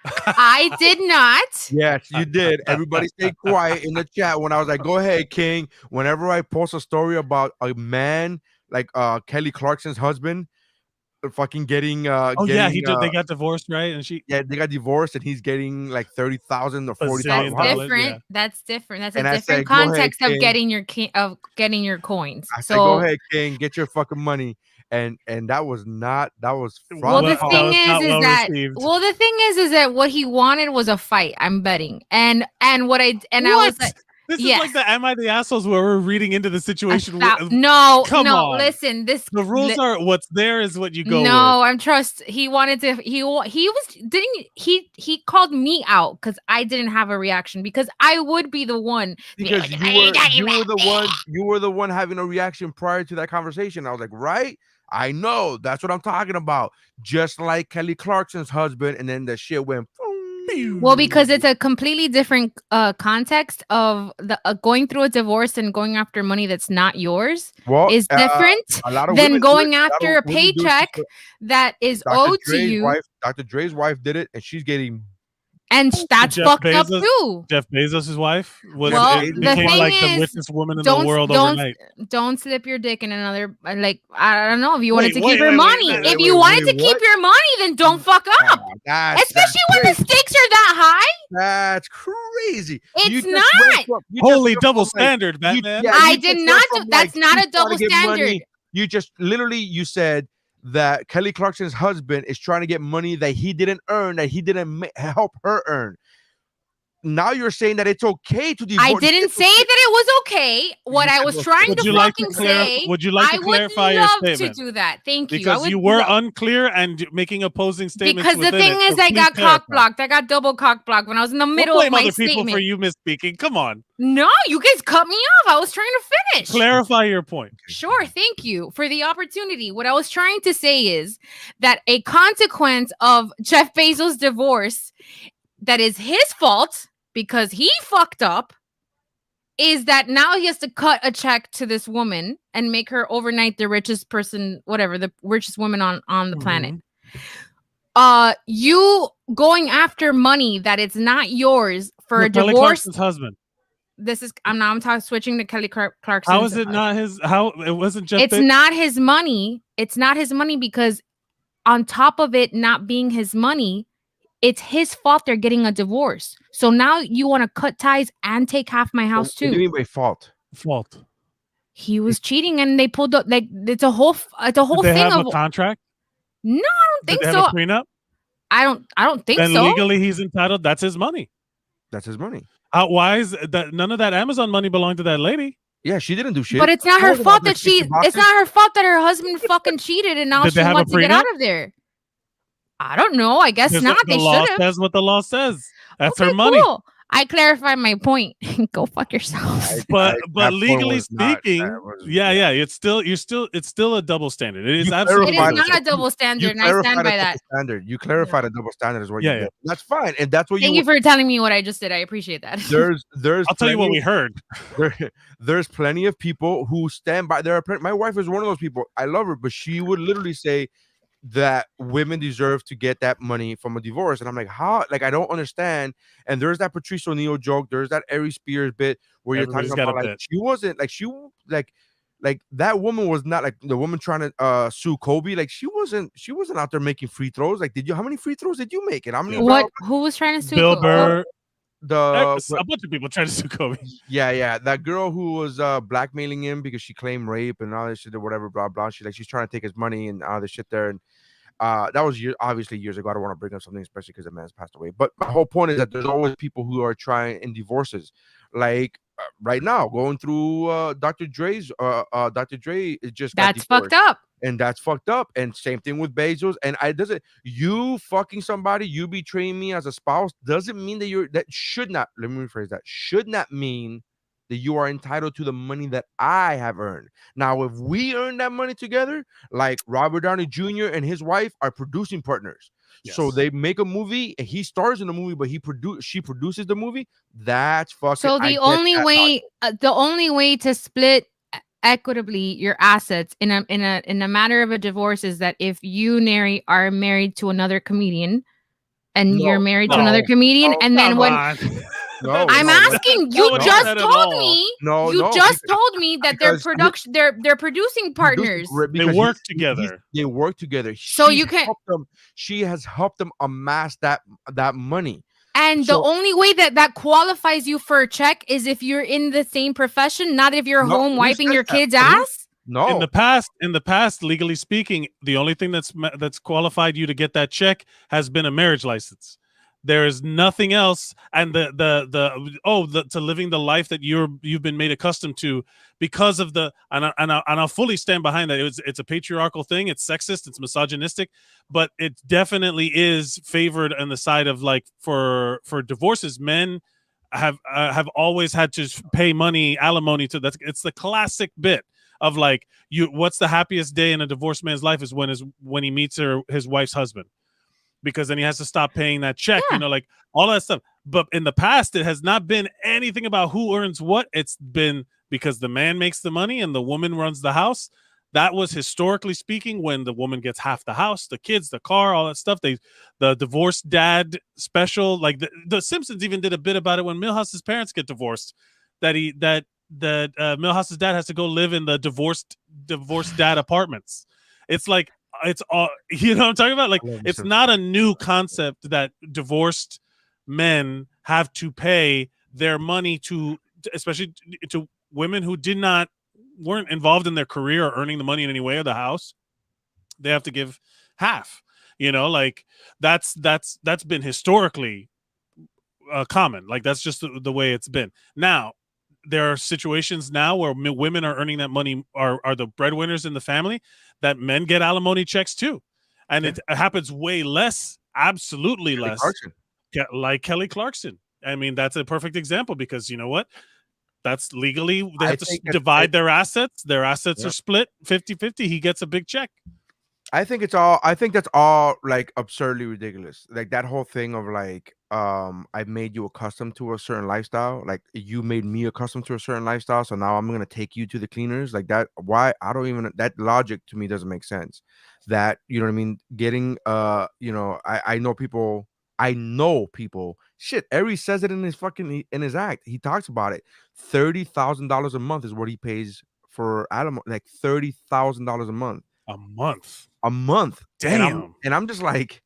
I did not. Yes, you did. Everybody stay quiet in the chat when I was like, "Go ahead, King." Whenever I post a story about a man like Kelly Clarkson's husband, fucking getting he did. They got divorced, right? And they got divorced, and he's getting like 30,000 or 40,000. That's different. Yeah. That's different. That's a different context of getting your coins. I said, "Go ahead, King, get your fucking money." And that was the thing is that what he wanted was a fight. I'm betting, and I was like, this is like the "Am I the Assholes" where we're reading into the situation. No, listen, the rules are what's there is what you go with. No, he wanted to. He called me out because I didn't have a reaction, because I would be the one, because you were the one having a reaction prior to that conversation. I was like, right. I know, that's what I'm talking about. Just like Kelly Clarkson's husband, and then the shit went. Well, because it's a completely different context of the going through a divorce and going after money that's not yours is different than going after a paycheck that is owed to you. Dr. Dre's wife did it, and she's getting. And that's fucked up too. Jeff Bezos' wife became like the richest woman in the world overnight. Don't slip your dick in another. Like, I don't know, if you wanted to keep your money. If you wanted to keep your money, then don't fuck up. Especially when the stakes are that high. That's crazy. It's not. Holy double standard, Batman. I did not. That's not a double standard. You just you said that Kelly Clarkson's husband is trying to get money that he didn't earn, that he didn't help her earn. Now you're saying that it's okay to divorce. I didn't say that it was okay. What I was trying to fucking say. Would you like to clarify your statement? I would love to do that. Thank you. Because you were unclear and making opposing statements. Because the thing is, I got cock blocked. I got double cock blocked when I was in the middle of my statement. Blame other people for you misspeaking. Come on. No, you guys cut me off. I was trying to finish. Clarify your point. Sure. Thank you for the opportunity. What I was trying to say is that a consequence of Jeff Bezos' divorce that is his fault, because he fucked up, is that now he has to cut a check to this woman and make her overnight the richest person, whatever, the richest woman on the planet. You going after money that it's not yours for a divorce. Kelly Clarkson's husband. I'm switching to Kelly Clarkson. How is it not his? How it wasn't just? It's not his money. It's not his money, because on top of it not being his money, it's his fault they're getting a divorce. So now you want to cut ties and take half my house too. What do you mean by fault? Fault. He was cheating, and they pulled up. Like, it's a whole Did they thing have a contract. No, I don't think Did they so. have a prenup? I don't think then so. Legally, he's entitled. That's his money. That's his money. Why is that? None of that Amazon money belonged to that lady. Yeah, she didn't do shit. But it's not She her was about fault like that she. 50 boxes. It's not her fault that her husband fucking cheated, and now Did she they have a wants to get prenup? out of there. I don't know. I guess Because not. the They law should have. says what the law says. That's her Okay, money. cool. I clarified my point. Go fuck yourself. But that point legally was not- speaking, that was- yeah, it's still a double standard. It is You absolutely. It is clarified not a double You standard, and I stand clarified a by double that. standard. You clarified a double standard is what Yeah, you yeah. did. That's fine, and that's what Thank you for telling me what I just did. I appreciate that. There's I'll tell you what plenty we heard. there's plenty of people who stand by their parent. My wife is one of those people. I love her, but she would literally say that women deserve to get that money from a divorce. And I'm like, how? Like, I don't understand. And there's that Patrice O'Neill joke. There's that Ari Spears bit where Everybody's you're got talking a about like bit. she wasn't like like that woman was not like the woman trying to sue Kobe. Like she wasn't out there making free throws. Like, how many free throws did you make? And how many What? Who was trying to sue Bill Kobe? Burr, the a bunch of people trying to sue Kobe. yeah, that girl who was blackmailing him because she claimed rape and all this shit or whatever, blah blah. She's trying to take his money and all this shit there. And that was obviously years ago. I don't want to bring up something, especially because the man's passed away. But my whole point is that there's always people who are trying in divorces. Like right now, going through Dr. Dre's. Dr. Dre is just got That's divorced. fucked up. And that's fucked up. And same thing with Bezos. And you fucking somebody, you betraying me as a spouse doesn't mean that should not, let me rephrase that, should not mean that you are entitled to the money that I have earned. Now, if we earn that money together, like Robert Downey Jr. and his wife are producing partners. Yes. So they make a movie and he stars in the movie, but she produces the movie. That's fucking. So the only way to split equitably your assets in a matter of a divorce is that if you are married to another comedian and you're married to another comedian, and then when I'm asking, you just told me that they're producing partners. They work together. They work together. So you can. She has helped them amass that money. And the only way that qualifies you for a check is if you're in the same profession, not if you're home wiping your kid's ass. No. In the past, legally speaking, the only thing that's qualified you to get that check has been a marriage license. There is nothing else, and to living the life that you've been made accustomed to because of and I'll fully stand behind that. It's a patriarchal thing. It's sexist. It's misogynistic, but it definitely is favored on the side of like for divorces. Men have always had to pay money, alimony to that. It's the classic bit of like what's the happiest day in a divorced man's life is when he meets his wife's husband. Because then he has to stop paying that check, like all that stuff. But in the past, it has not been anything about who earns what. It's been because the man makes the money and the woman runs the house. That was historically speaking when the woman gets half the house, the kids, the car, all that stuff. The divorced dad special, like the Simpsons even did a bit about it when Milhouse's parents get divorced. That Milhouse's dad has to go live in the divorced dad apartments. It's like. It's all, you know what I'm talking about? Like, it's not a new concept that divorced men have to pay their money especially to women who weren't involved in their career or earning the money in any way of the house. They have to give half, like that's been historically common. Like, that's just the way it's been. Now, there are situations now where women are earning that money, are the breadwinners in the family, that men get alimony checks too. And it happens way less, absolutely less, like Kelly Clarkson. I mean, that's a perfect example because you know what? That's legally, they have to divide their assets. Their assets are split 50-50. He gets a big check. I think that's all like absurdly ridiculous. Like that whole thing of like, I made you accustomed to a certain lifestyle. Like you made me accustomed to a certain lifestyle. So now I'm going to take you to the cleaners like that. Why? That logic to me doesn't make sense. That, you know what I mean? Getting, I know people, shit. Ari says it in his act. He talks about it. $30,000 a month is what he pays for alimony, like $30,000 a month. A month. Damn. And I'm just like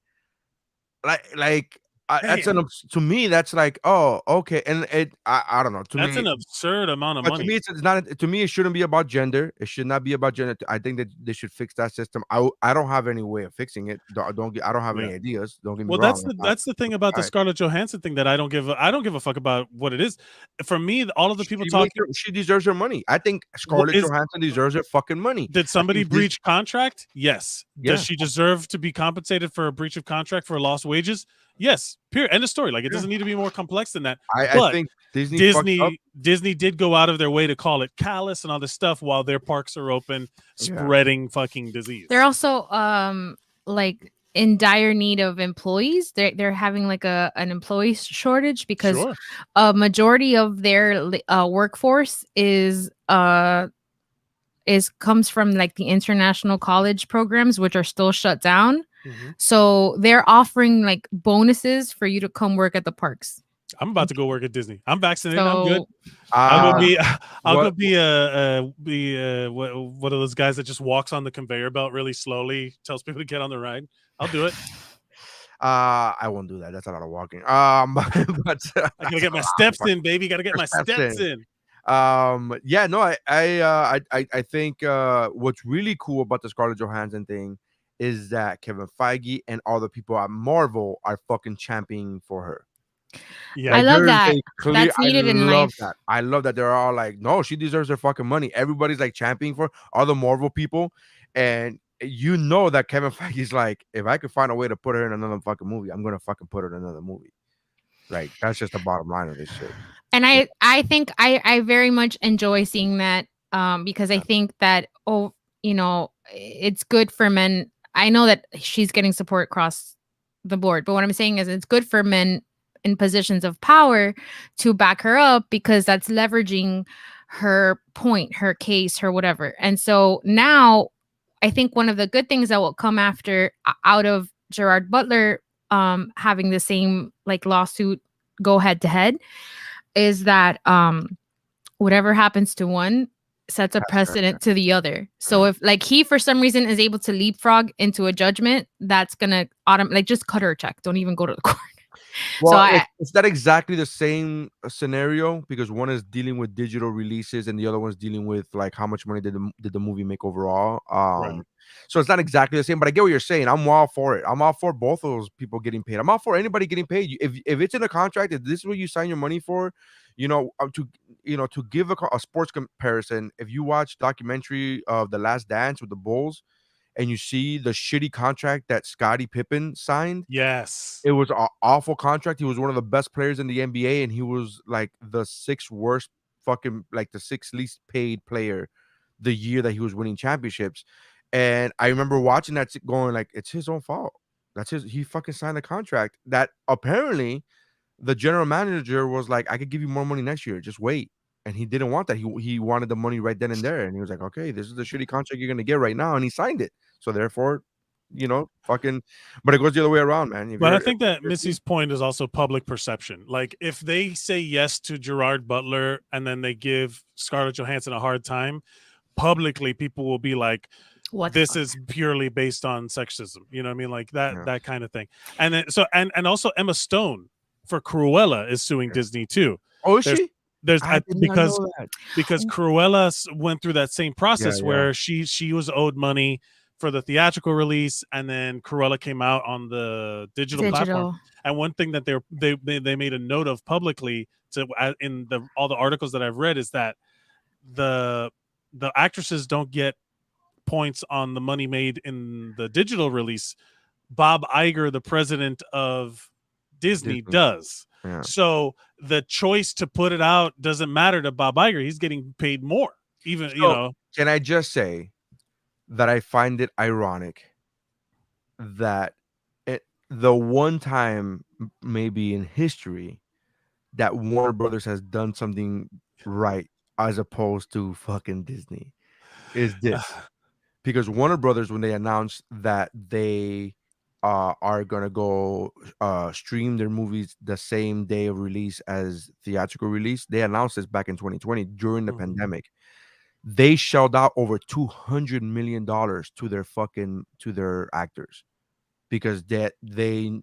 to me that's like, oh, okay, and I don't know, to That's me. an absurd amount of But to money. me, it's not. To me, it shouldn't be about gender. It should not be about gender. I think that they should fix that system. I don't have any way of fixing it. I don't have Yeah. any ideas. Don't get me Well, wrong. that's the thing about the Scarlett Johansson thing that I don't give a fuck about what it is. For me, all of the people talking, She deserves her money. I think well, Scarlett Johansson deserves her fucking money. did somebody think this- breach contract? Yes. Yeah. Does she deserve to be compensated for a breach of contract for lost wages? Yes. Period. End of story. Like, it doesn't need to be more complex than that. I think Disney did go out of their way to call it callous and all this stuff while their parks are open, spreading fucking disease. They're also like in dire need of employees. They're having like an employee shortage because a majority of their workforce comes from like the international college programs, which are still shut down. So they're offering like bonuses for you to come work at the parks. I'm about to go work at Disney. I'm vaccinated. So, I'm good. I'll go be one of those guys that just walks on the conveyor belt really slowly, tells people to get on the ride. I'll do it. I won't do that. That's a lot of walking. But I gotta get my steps in, baby. Gotta get my steps in. Yeah, no, I think what's really cool about the Scarlett Johansson thing is that Kevin Feige and all the people at Marvel are fucking championing for her. Yeah, I love that. That's needed in life. I love that they're all like, no, she deserves her fucking money. Everybody's like championing for all the Marvel people, and you know that Kevin Feige's like, if I could find a way to put her in another fucking movie, I'm gonna fucking put her in another movie. Like, that's just the bottom line of this shit. And I think I very much enjoy seeing that because I think that it's good for men. I know that she's getting support across the board, but what I'm saying is it's good for men in positions of power to back her up because that's leveraging her point, her case, her whatever. And so now I think one of the good things that will come out of Gerard Butler having the same like lawsuit go head to head is that whatever happens to one sets a precedent to the other. So if like he for some reason is able to leapfrog into a judgment, that's gonna just cut her a check. Don't even go to the court. Well, so it's not exactly the same scenario because one is dealing with digital releases and the other one's dealing with like how much money did the movie make overall. So it's not exactly the same, but I get what you're saying. I'm all for it. I'm all for both of those people getting paid. I'm all for anybody getting paid. If it's in a contract, if this is what you sign your money for, to give a sports comparison, if you watch documentary of The Last Dance with the Bulls, and you see the shitty contract that Scottie Pippen signed. Yes. It was an awful contract. He was one of the best players in the NBA, and he was like the sixth least paid player the year that he was winning championships. And I remember watching that going like, it's his own fault. He fucking signed a contract that apparently the general manager was like, I could give you more money next year. Just wait. And he didn't want that. He wanted the money right then and there. And he was like, okay, this is the shitty contract you're going to get right now. And he signed it. So therefore, but it goes the other way around, man. But I think that Missy's point is also public perception. Like if they say yes to Gerard Butler and then they give Scarlett Johansson a hard time, publicly people will be like, this is purely based on sexism. You know what I mean? Like that kind of thing. And then and also Emma Stone for Cruella is suing Disney too. Oh, is she? Because Cruella went through that same process where she was owed money for the theatrical release, and then Cruella came out on the digital platform. And one thing that they made a note of publicly in all the articles that I've read is that the actresses don't get points on the money made in the digital release. Bob Iger, the president of Disney. Does. Yeah. So the choice to put it out doesn't matter to Bob Iger. He's getting paid more. Can I just say that I find it ironic that the one time maybe in history that Warner Brothers has done something right as opposed to fucking Disney is this. Because Warner Brothers, when they announced that they are gonna go stream their movies the same day of release as theatrical release, they announced this back in 2020 during the pandemic. They shelled out over $200 million to their actors because they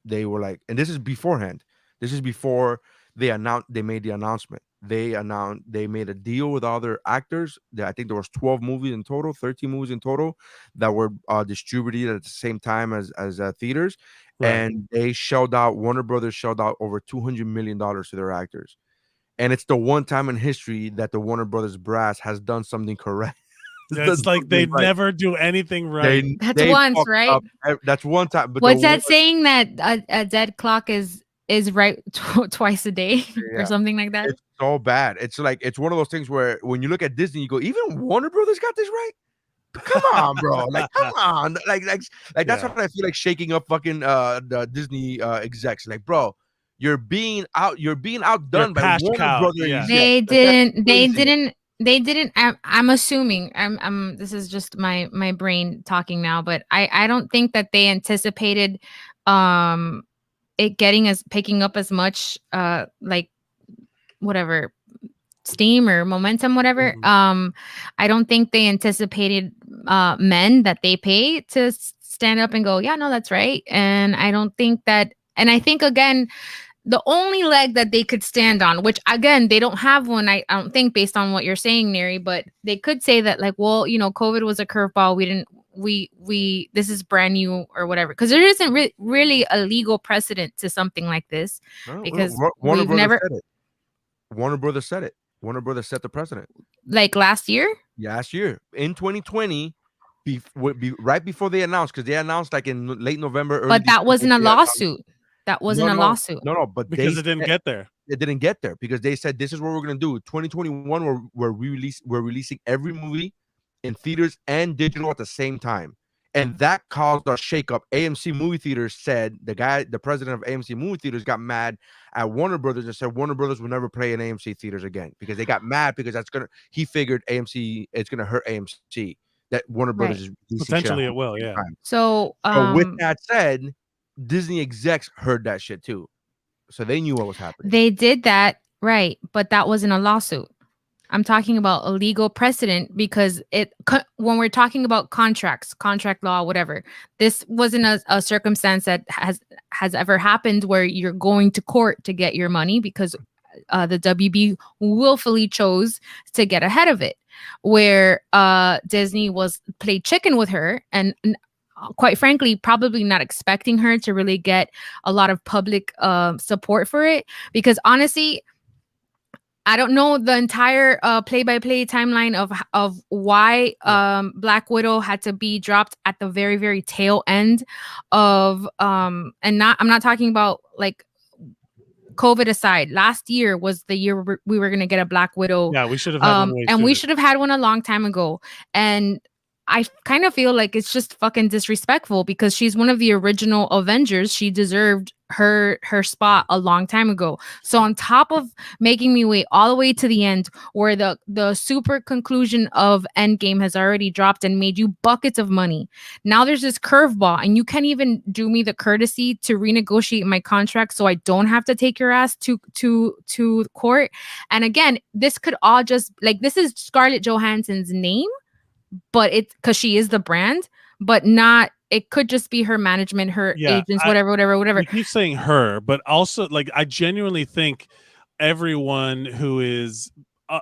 they were like, and this is beforehand. This is before they made the announcement. They made a deal with other actors. I think there was 12 movies in total, 13 movies in total that were distributed at the same time as theaters, Right. and Warner Brothers shelled out over $200 million to their actors. And it's the one time in history that the Warner Brothers brass has done something correct. It's like they never do anything right. That's once, fucked right? up. That's one time. But What's that saying that a dead clock is right twice a day or Yeah. something like that? It's so bad. It's like it's one of those things where when you look at Disney, you go, even Warner Brothers got this right. Come on, bro. Like, come on. Like that's Yeah. what I feel like shaking up fucking the Disney execs. Like, bro, you're being outdone by cash Warner cow, Brothers. yeah. They Like, that's didn't. crazy. They didn't. I'm assuming. This is just my brain talking now, but I don't think that they anticipated, it picking up as much, like whatever steam or momentum, whatever. Mhm. I don't think they anticipated men that they pay to stand up and go, yeah, no, that's right. And I don't think that. And I think again, the only leg that they could stand on, which again, they don't have one, I don't think, based on what you're saying, Neri, but they could say that, like, well, COVID was a curveball. This is brand new or whatever. Because there isn't really a legal precedent to something like this. No, Because Warner we've Brothers never, said it. Warner Brothers said it. Warner Brothers set the precedent. like last year. Last year in 2020, right before they announced, because they announced like in late November, early But that December, wasn't a they announced- lawsuit. That wasn't a lawsuit. No, but Because it didn't get there. It didn't get there because they said this is what we're gonna do. 2021, we're releasing every movie in theaters and digital at the same time, and that caused a shakeup. AMC movie theaters said the president of AMC movie theaters got mad at Warner Brothers and said Warner Brothers will never play in AMC theaters again because they got mad because he figured it's gonna hurt AMC that Warner Brothers is releasing shit Potentially at it will, the same yeah. time. So, So with that said, Disney execs heard that shit too. So they knew what was happening. they did that, right, but that wasn't a lawsuit. I'm talking about a legal precedent because when we're talking about contract law, whatever, this wasn't a circumstance that has ever happened where you're going to court to get your money because the WB willfully chose to get ahead of it, where Disney played chicken with her and quite frankly, probably not expecting her to really get a lot of public support for it. Because honestly, I don't know the entire play-by-play timeline of why Black Widow had to be dropped at the very, very tail end of I'm not talking about like COVID aside. Last year was the year we were gonna get a Black Widow. Yeah, we should have had one way and we sooner. should have had one a long time ago. And I kind of feel like it's just fucking disrespectful because she's one of the original Avengers. She deserved her spot a long time ago. So on top of making me wait all the way to the end where the super conclusion of Endgame has already dropped and made you buckets of money, now there's this curveball and you can't even do me the courtesy to renegotiate my contract so I don't have to take your ass to court. And again, this could all just like, this is Scarlett Johansson's name, but it's because she is the brand, but not, it could just be her management, her agents, whatever. You keep saying her, but also like I genuinely think everyone who is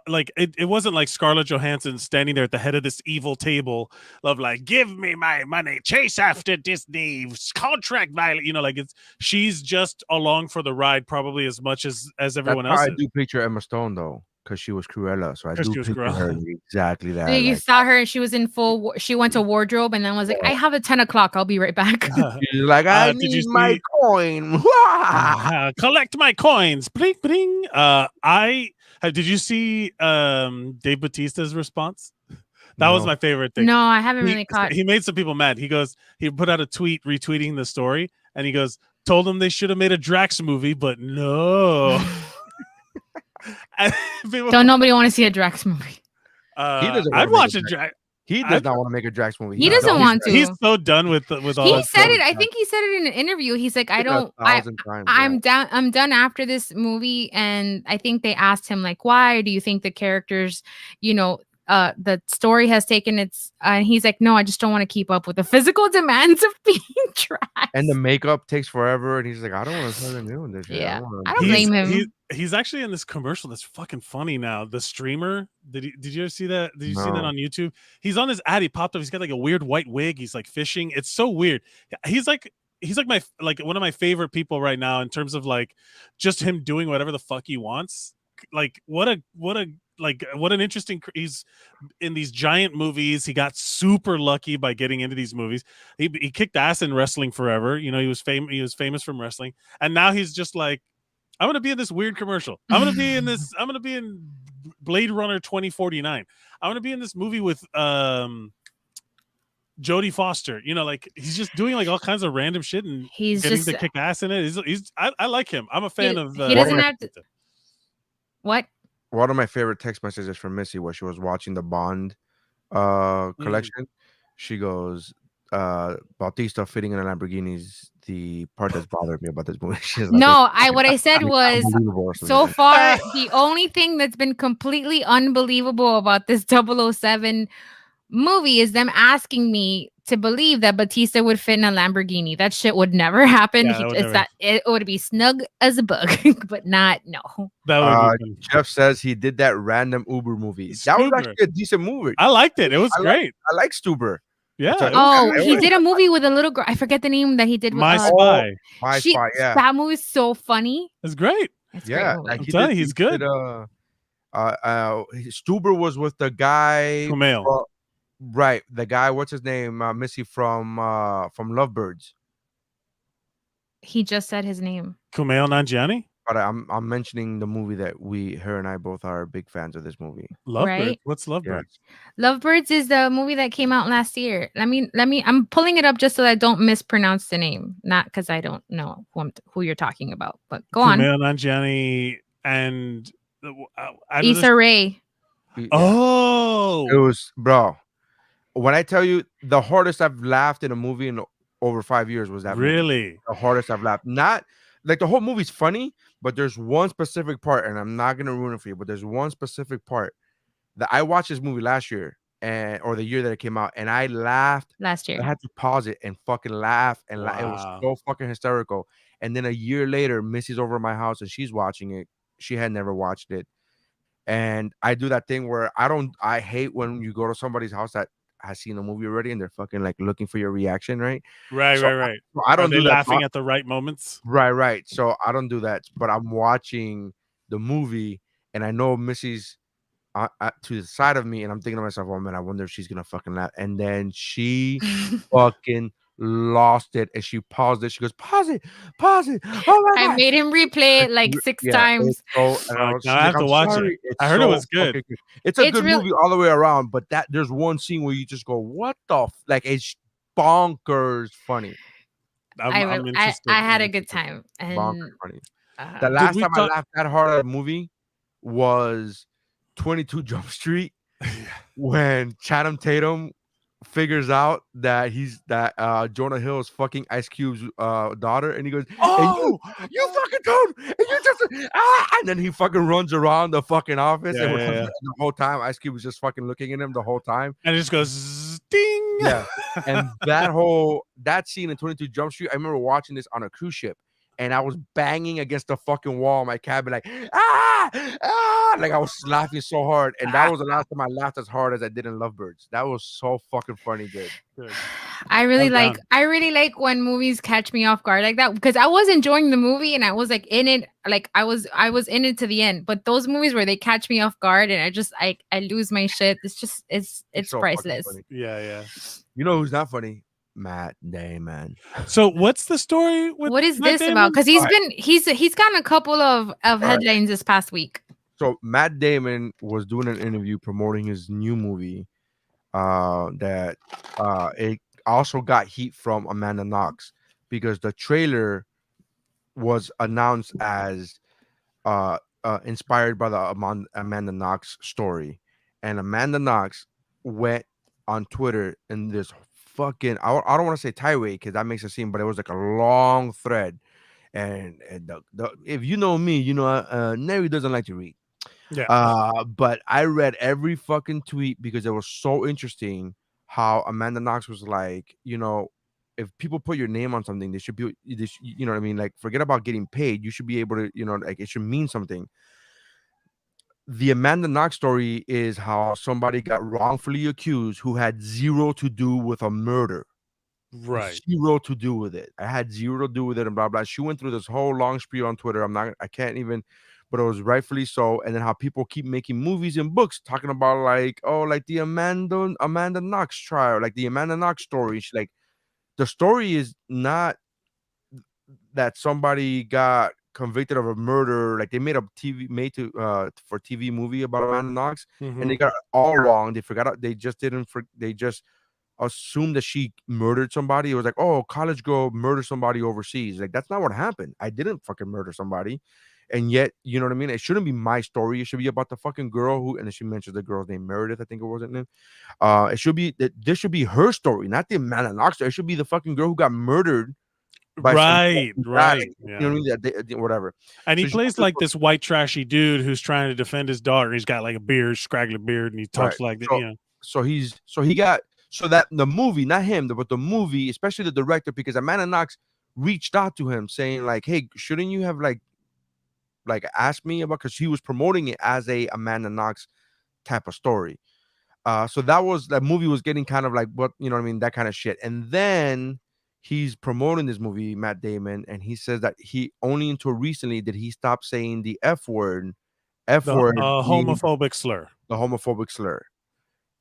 like it wasn't like Scarlett Johansson standing there at the head of this evil table of like, give me my money, chase after Disney's contract violation. Like she's just along for the ride probably as much as everyone else. I do picture Emma Stone though, because she was Cruella. So I do picture her exactly that. You saw her and she was in full. She went to wardrobe and then was like, "I have a 10 o'clock. I'll be right back." She's like, I need my coin. Collect my coins. Bling bling. Did you see Dave Bautista's response? That was my favorite thing. No, I haven't really caught. He made some people mad. He put out a tweet retweeting the story, and he goes, told them they should have made a Drax movie, but no. Don't nobody want to see a Drax movie. I'd watch a Drax. He does not want to make a Drax movie. He doesn't want to. He's so done with all. He said it. I think he said it in an interview. He's like, I'm done after this movie. And I think they asked him like, why do you think the characters, the story has taken its he's like, no, I just don't want to keep up with the physical demands of being trash. And the makeup takes forever, and he's like, I don't want to start doing this shit. Yeah. wanna I don't do blame this." him. He's actually in this commercial that's fucking funny now. The streamer. Did you ever see that? Did you see that No. on YouTube? He's on his ad. He popped up. He's got like a weird white wig. He's like fishing. It's so weird. He's like my one of my favorite people right now in terms of like just him doing whatever the fuck he wants. Like what an interesting. He's in these giant movies. He got super lucky by getting into these movies. He kicked ass in wrestling forever. You know, he was famous from wrestling, and now he's just like, I'm gonna be in this weird commercial. I'm gonna be in Blade Runner 2049. I'm gonna be in this movie with Jodie Foster. You know, like he's just doing like all kinds of random shit and He's getting just to kick ass in it. I like him. I'm a fan of. he doesn't have to. What? One of my favorite text messages from Missy was she was watching the Bond collection. She goes, Bautista fitting in a Lamborghini is the part that's bothered me about this movie. She's like, No, what I said was unbelievable or something so like that. far the only thing that's been completely unbelievable about this 007 movie is them asking me to believe that Batista would fit in a Lamborghini. That shit would never happen. Yeah, It would be snug as a bug, but not no. That would be Jeff says he did that random Uber movie. That was actually a decent movie. I liked it. It was great. I like Stuber. Yeah. Oh, he did a movie with a little girl. I forget the name that he did with My Spy. My Spy, yeah. That movie's so funny. It's great. It's Yeah, great movie. like I'm telling you, he's good. Stuber was with the guy Kumail. Right, the guy, what's his name? Missy from Lovebirds. He just said his name. Kumail Nanjiani? But I'm mentioning the movie that her and I both are big fans of this movie. Lovebirds. Right? What's Lovebirds? Lovebirds is the movie that came out last year. Let me I'm pulling it up just so I don't mispronounce the name. Not because I don't know who you're talking about, but go on. Kumail Nanjiani and Issa Rae. Oh, It was, bro. When I tell you the hardest I've laughed in a movie in over 5 years was that movie. really? The hardest I've laughed. Not like the whole movie's funny, but there's one specific part, and I'm not gonna ruin it for you, but there's one specific part that I watched this movie last year or the year that it came out, and I laughed Last year. I had to pause it and fucking laugh and laugh. It was Wow. so fucking hysterical. And then a year later, Missy's over at my house and she's watching it. She had never watched it. And I do that thing where I hate when you go to somebody's house that has seen a movie already and they're fucking like looking for your reaction, right? Right. I don't do that. Laughing at the right moments. Right. So I don't do that. But I'm watching the movie and I know Missy's to the side of me, and I'm thinking to myself, oh man, I wonder if she's gonna fucking laugh. And then she fucking lost it and she paused it. She goes, pause it. Oh my God. I made him replay it like 6 times. I have to watch it. I heard it was good. It's a good movie all the way around, but there's one scene where you just go, what the like it's bonkers funny. I'm interested. I had a good time. And Bonkers funny. The last time I laughed that hard at a movie was 22 Jump Street when Channing Tatum figures out that Jonah Hill is fucking Ice Cube's daughter, and he goes, "Oh, you fucking don't!" And you just and then he fucking runs around the fucking office, and the whole time Ice Cube was just fucking looking at him the whole time, and it just goes ding. Yeah, and that scene in 22 Jump Street, I remember watching this on a cruise ship. And I was banging against the fucking wall in my cabin, like, like I was laughing so hard. And that was the last time I laughed as hard as I did in Lovebirds. That was so fucking funny, good. I really like when movies catch me off guard like that, because I was enjoying the movie and I was like in it, like I was in it to the end. But those movies where they catch me off guard and I lose my shit, it's so priceless. Yeah. You know who's not funny? Matt Damon. So what's the story with what is Matt this Damon? about? Because he's gotten a couple of headlines this past week. So Matt Damon was doing an interview promoting his new movie that it also got heat from Amanda Knox because the trailer was announced as inspired by the Amanda Knox story, and Amanda Knox went on Twitter in this fucking I don't want to say tirade because that makes it seem, but it was like a long thread, and the if you know me, you know Neri doesn't like to read, Yeah. But I read every fucking tweet because it was so interesting how Amanda Knox was like, if people put your name on something, they should be, you know what I mean? Like, forget about getting paid. You should be able to, like, it should mean something. The Amanda Knox story is how somebody got wrongfully accused who had zero to do with a murder. Right. Zero to do with it. I had zero to do with it and blah blah. She went through this whole long spiel on Twitter. I can't even, but it was rightfully so. And then how people keep making movies and books talking about like, oh, like the Amanda Knox trial, like the Amanda Knox story. She, like, the story is not that somebody got convicted of a murder. Like, they made a for TV movie about Amanda Knox, and they got it all wrong. They forgot. They just didn't. They just assumed that she murdered somebody. It was like, oh, college girl murdered somebody overseas. Like, that's not what happened. I didn't fucking murder somebody. And yet, you know what I mean? It shouldn't be my story. It should be about the fucking girl who, and then she mentions the girl's name, Meredith, I think it wasn't name. It should be that this should be her story, not the Amanda Knox story. It should be the fucking girl who got murdered by Right. you know what I Yeah. mean? Whatever. And he So she- plays like this white trashy dude who's trying to defend his daughter. He's got like a beard, scraggly beard, and he talks Right. like that. So that the movie, not him, but the movie, especially the director, because Amanda Knox reached out to him saying like, hey, shouldn't you have like asked me about, because he was promoting it as a Amanda Knox type of story. So that movie was getting kind of like, what, you know what I mean, that kind of shit. And then he's promoting this movie, Matt Damon, and he says that he only until recently did he stop saying the F word, being homophobic slur. the homophobic slur,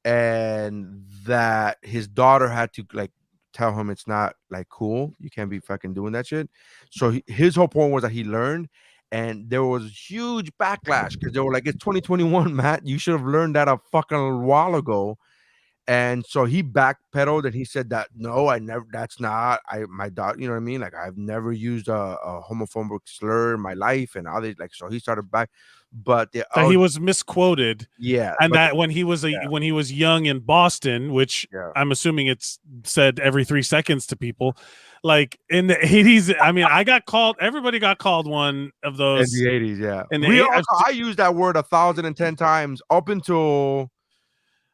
and that his daughter had to like tell him it's not like cool. You can't be fucking doing that shit. So his whole point was that he learned, and there was huge backlash because they were like, it's 2021, Matt. You should have learned that a fucking while ago. And so he backpedaled and he said that no, that's not my daughter, you know what I mean? Like, I've never used a homophobic slur in my life, and others, like, so he started back, but He was misquoted. Yeah. And that when he was when he was young in Boston, which I'm assuming it's said every 3 seconds to people, like in the 80s. I mean, everybody got called one of those in the 80s. Yeah. In the I used that word 1,010 times up until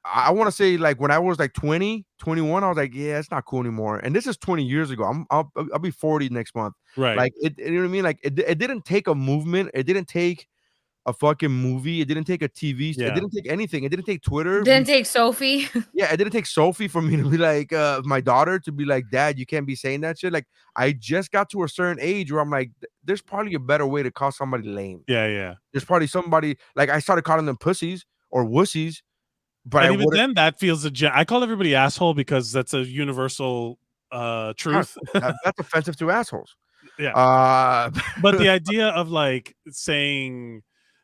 I want to say like when I was like 20, 21, I was like, yeah, it's not cool anymore. And this is 20 years ago. I'll be 40 next month. Right. Like you know what I mean? Like it didn't take a movement. It didn't take a fucking movie. It didn't take a TV. Yeah. It didn't take anything. It didn't take Twitter. Didn't take Sophie. Yeah, it didn't take Sophie for me to be like, my daughter to be like, Dad, you can't be saying that shit. Like, I just got to a certain age where I'm like, there's probably a better way to call somebody lame. Yeah. There's probably somebody, like, I started calling them pussies or wussies. But and even then, that feels I call everybody asshole because that's a universal truth. That's offensive to assholes. Yeah. But the idea of like saying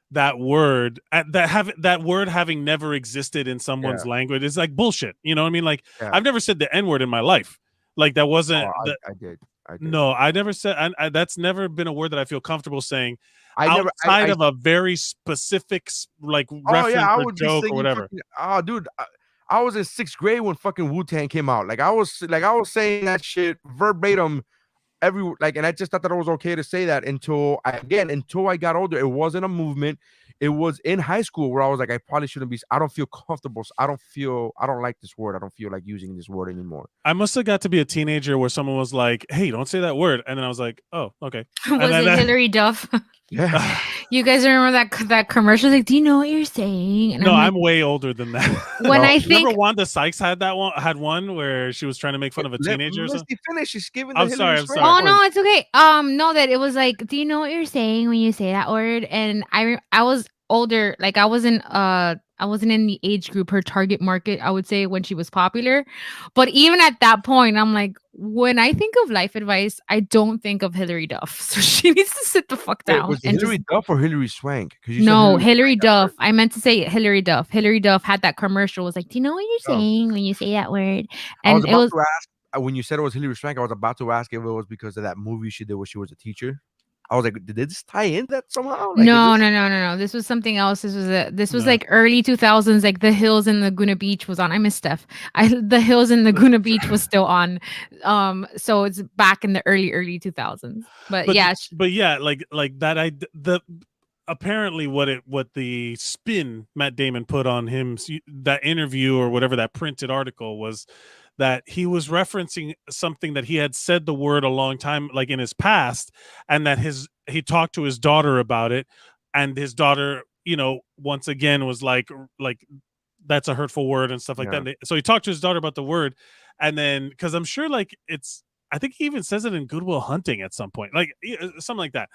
that word, that word having never existed in someone's language is like bullshit. You know what I mean? Like, I've never said the N word in my life. Like, that wasn't. I did. No, I never said. That's never been a word that I feel comfortable saying. Outside of a very specific like reference or joke or whatever. Dude, I was in 6th grade when fucking Wu-Tang came out. Like I was saying that shit verbatim and I just thought that it was okay to say that until I got older. It wasn't a movement. It was in high school where I was like, I probably shouldn't be. I don't feel comfortable. I don't like this word. I don't feel like using this word anymore. I must have got to be a teenager where someone was like, hey, don't say that word. And then I was like, oh, okay. Was it Hillary Duff? Yeah. You guys remember that commercial? Like, do you know what you're saying? And no, I'm way older than that. When I think remember Wanda Sykes had one where she was trying to make fun of a teenager or something. Finish. She's giving. I'm sorry. Oh no, it's okay. No, that it was like, do you know what you're saying when you say that word? And I was older, like I wasn't in the age group, her target market, I would say, when she was popular. But even at that point, I'm like, when I think of life advice, I don't think of Hillary Duff. So she needs to sit the fuck down. Was it Hillary Duff or Hillary Swank? No, Hillary Duff. I meant to say Hillary Duff. Hillary Duff had that commercial. It was like, do you know what you're saying when you say that word? And it was. To ask, when you said it was Hillary Swank, I was about to ask if it was because of that movie she did where she was a teacher. I was like, did this tie in that somehow? Like, no. This was something else. This was like early 2000s. Like The Hills in Laguna Beach was on. I miss Steph. The Hills in Laguna Beach was still on. So it's back in the early 2000s. But yeah, like that. apparently what the spin Matt Damon put on him, that interview or whatever, that printed article, was that he was referencing something that he had said the word a long time, like in his past, and that he talked to his daughter about it, and his daughter, once again was like that's a hurtful word and stuff like that. So he talked to his daughter about the word, and then because I'm sure I think he even says it in Good Will Hunting at some point, like something like that.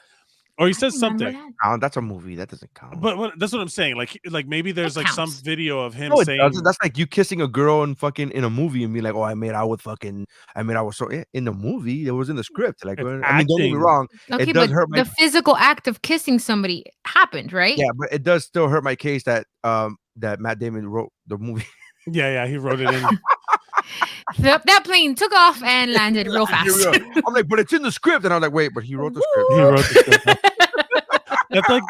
Or he says something. That's a movie. That doesn't count. But that's what I'm saying. Like maybe there's like some video of him saying that's like you kissing a girl in a movie and be like, oh, I made out with in the movie. It was in the script. Like, don't get me wrong. Okay, it does but hurt the physical act of kissing somebody happened, right? Yeah, but it does still hurt my case that that Matt Damon wrote the movie. Yeah, he wrote it in. That plane took off and landed real fast. I'm like, but it's in the script, and I'm like, wait, but he wrote the script. He wrote the script. That's like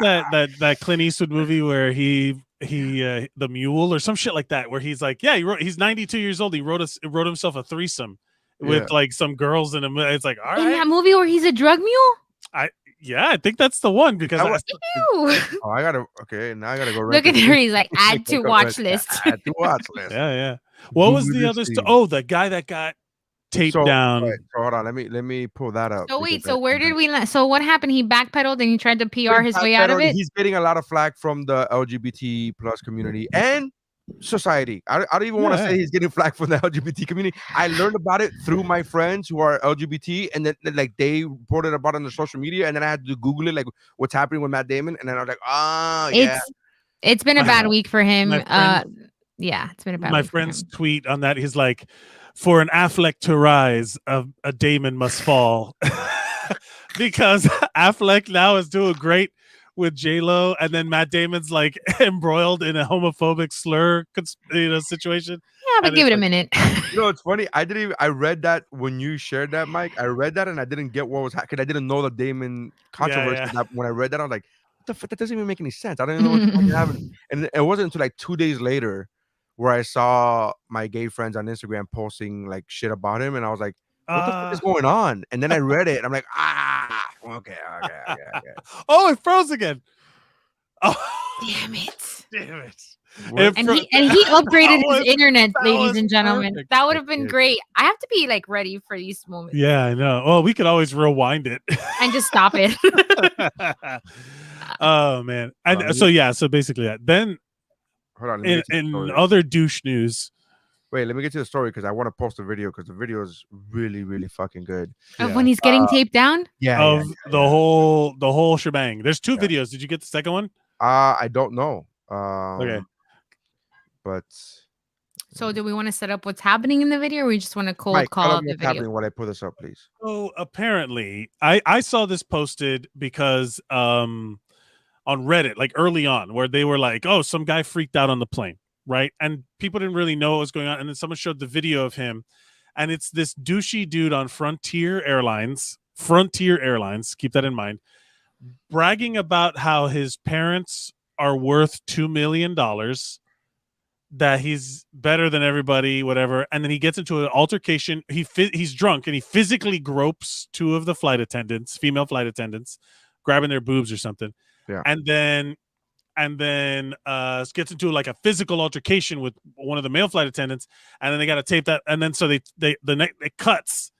that Clint Eastwood movie where he the mule or some shit like that, where he's like, he's 92 years old. He wrote himself a threesome with like some girls in him. It's like, all right, in that movie where he's a drug mule. I think that's the one because now I gotta go. Look at her. He's like, add to watch list. Add to watch list. Yeah. What was the other? The guy that got taped down. Right, so hold on, let me pull that up. So wait, so where did we land? So what happened? He backpedaled and he tried to PR his way out of it. He's getting a lot of flack from the LGBT plus community and society. I don't even want to say he's getting flack from the LGBT community. I learned about it through my friends who are LGBT, and then like they reported about it on the social media, and then I had to Google it, like what's happening with Matt Damon, and then I was like, it's been a bad week for him. It's been a bad. My friend's tweet on that, he's like, for an Affleck to rise, a Damon must fall. Because Affleck now is doing great with J-Lo, and then Matt Damon's like embroiled in a homophobic slur situation. Yeah, but give it a minute. It's funny. I read that when you shared that, Mike. I read that and I didn't get what was happening. I didn't know the Damon controversy. Yeah. When I read that, I was like, what the fuck? That doesn't even make any sense. I don't even know what's happening. And it wasn't until like 2 days later where I saw my gay friends on Instagram posting like shit about him, and I was like, what the fuck is going on? And then I read it, and I'm like, okay. Oh, it froze again. Oh, damn it. And he upgraded his internet, ladies and gentlemen. Perfect. That would have been great. I have to be like ready for these moments. Yeah, I know. Well, we could always rewind it and just stop it. Oh man. And so basically that. Then hold on, in other douche news. Wait, let me get to the story because I want to post a video because the video is really, really fucking good. Of when he's getting taped down? The whole shebang. There's two videos. Did you get the second one? I don't know. Okay. But so do we want to set up what's happening in the video, or we just want to call the video? Happening while I pull this up, please. So apparently I saw this posted because on Reddit, like early on, where they were like, oh, some guy freaked out on the plane, right? And people didn't really know what was going on. And then someone showed the video of him, and it's this douchey dude on Frontier Airlines, keep that in mind, bragging about how his parents are worth $2 million, that he's better than everybody, whatever. And then he gets into an altercation. He's drunk, and he physically gropes two of the female flight attendants, grabbing their boobs or something. Yeah. And then gets into like a physical altercation with one of the male flight attendants, and then they got to tape that, and then so it cuts,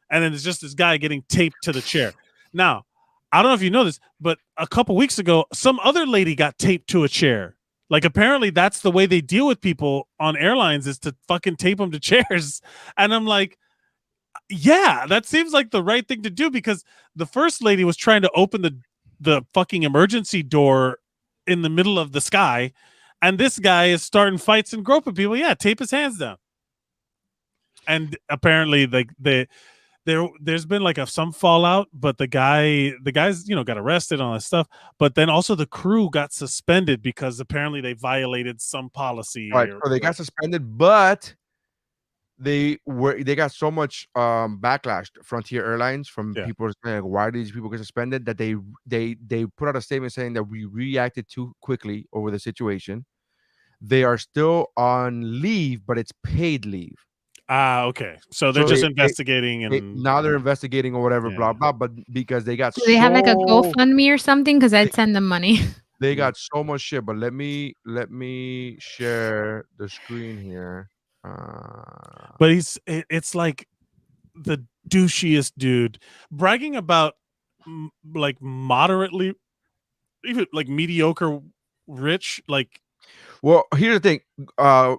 and then it's just this guy getting taped to the chair. Now, I don't know if you know this, but a couple weeks ago, some other lady got taped to a chair. Like apparently that's the way they deal with people on airlines, is to fucking tape them to chairs. And I'm like, yeah, that seems like the right thing to do, because the first lady was trying to open the fucking emergency door in the middle of the sky, and this guy is starting fights and groping people. Yeah, tape his hands down. And apparently like there's been like some fallout, but the guys got arrested on this stuff, but then also the crew got suspended because apparently they violated some policy. Right, so they got suspended, but they got so much backlash, Frontier Airlines, from people saying, like, why did these people get suspended, that they put out a statement saying that we reacted too quickly over the situation. They are still on leave, but it's paid leave. Okay. So they're just investigating, and now they're investigating or whatever, Yeah. blah blah. But because they got Do they have like a GoFundMe or something? Because I'd send them money. they got so much shit. But let me share the screen here. But it's like the douchiest dude bragging about like moderately, even like mediocre rich, like. Well, here's the thing.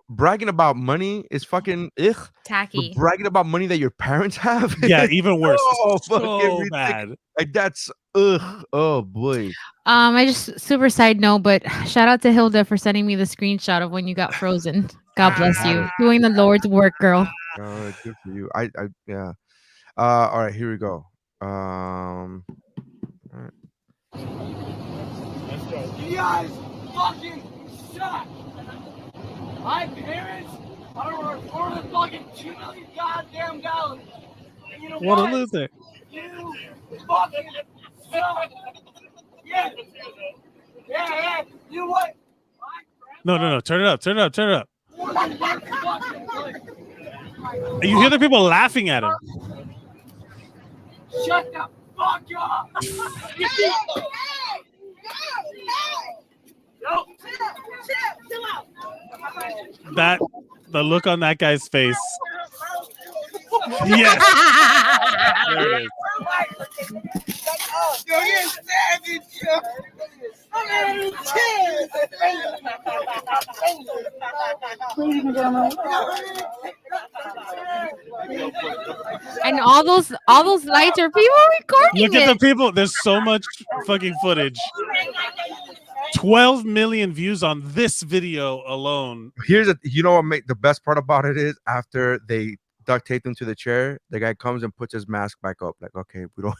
Bragging about money is fucking Tacky. But bragging about money that your parents have, Yeah, even worse. Oh, So bad. Like that's oh boy. I just super side note, but shout out to Hilda for sending me the screenshot of when you got frozen. God bless you. Doing the Lord's work, girl. Good for you. I yeah. All right, here we go. All right. You guys fucking suck. My parents are worth more than fucking 2 million goddamn dollars. And you know What what? a loser. You fucking suck. Yeah. Yeah. You know what? No. Turn it up. You hear the people laughing at him. Shut the fuck up. That the look on that guy's face. Yes. There it is. And all those lights are people recording Look at the people. There's so much fucking footage. 12 million views on this video alone. Here's you know what the best part about it is after they duct tape him to the chair, the guy comes and puts his mask back up. Like, okay, we don't.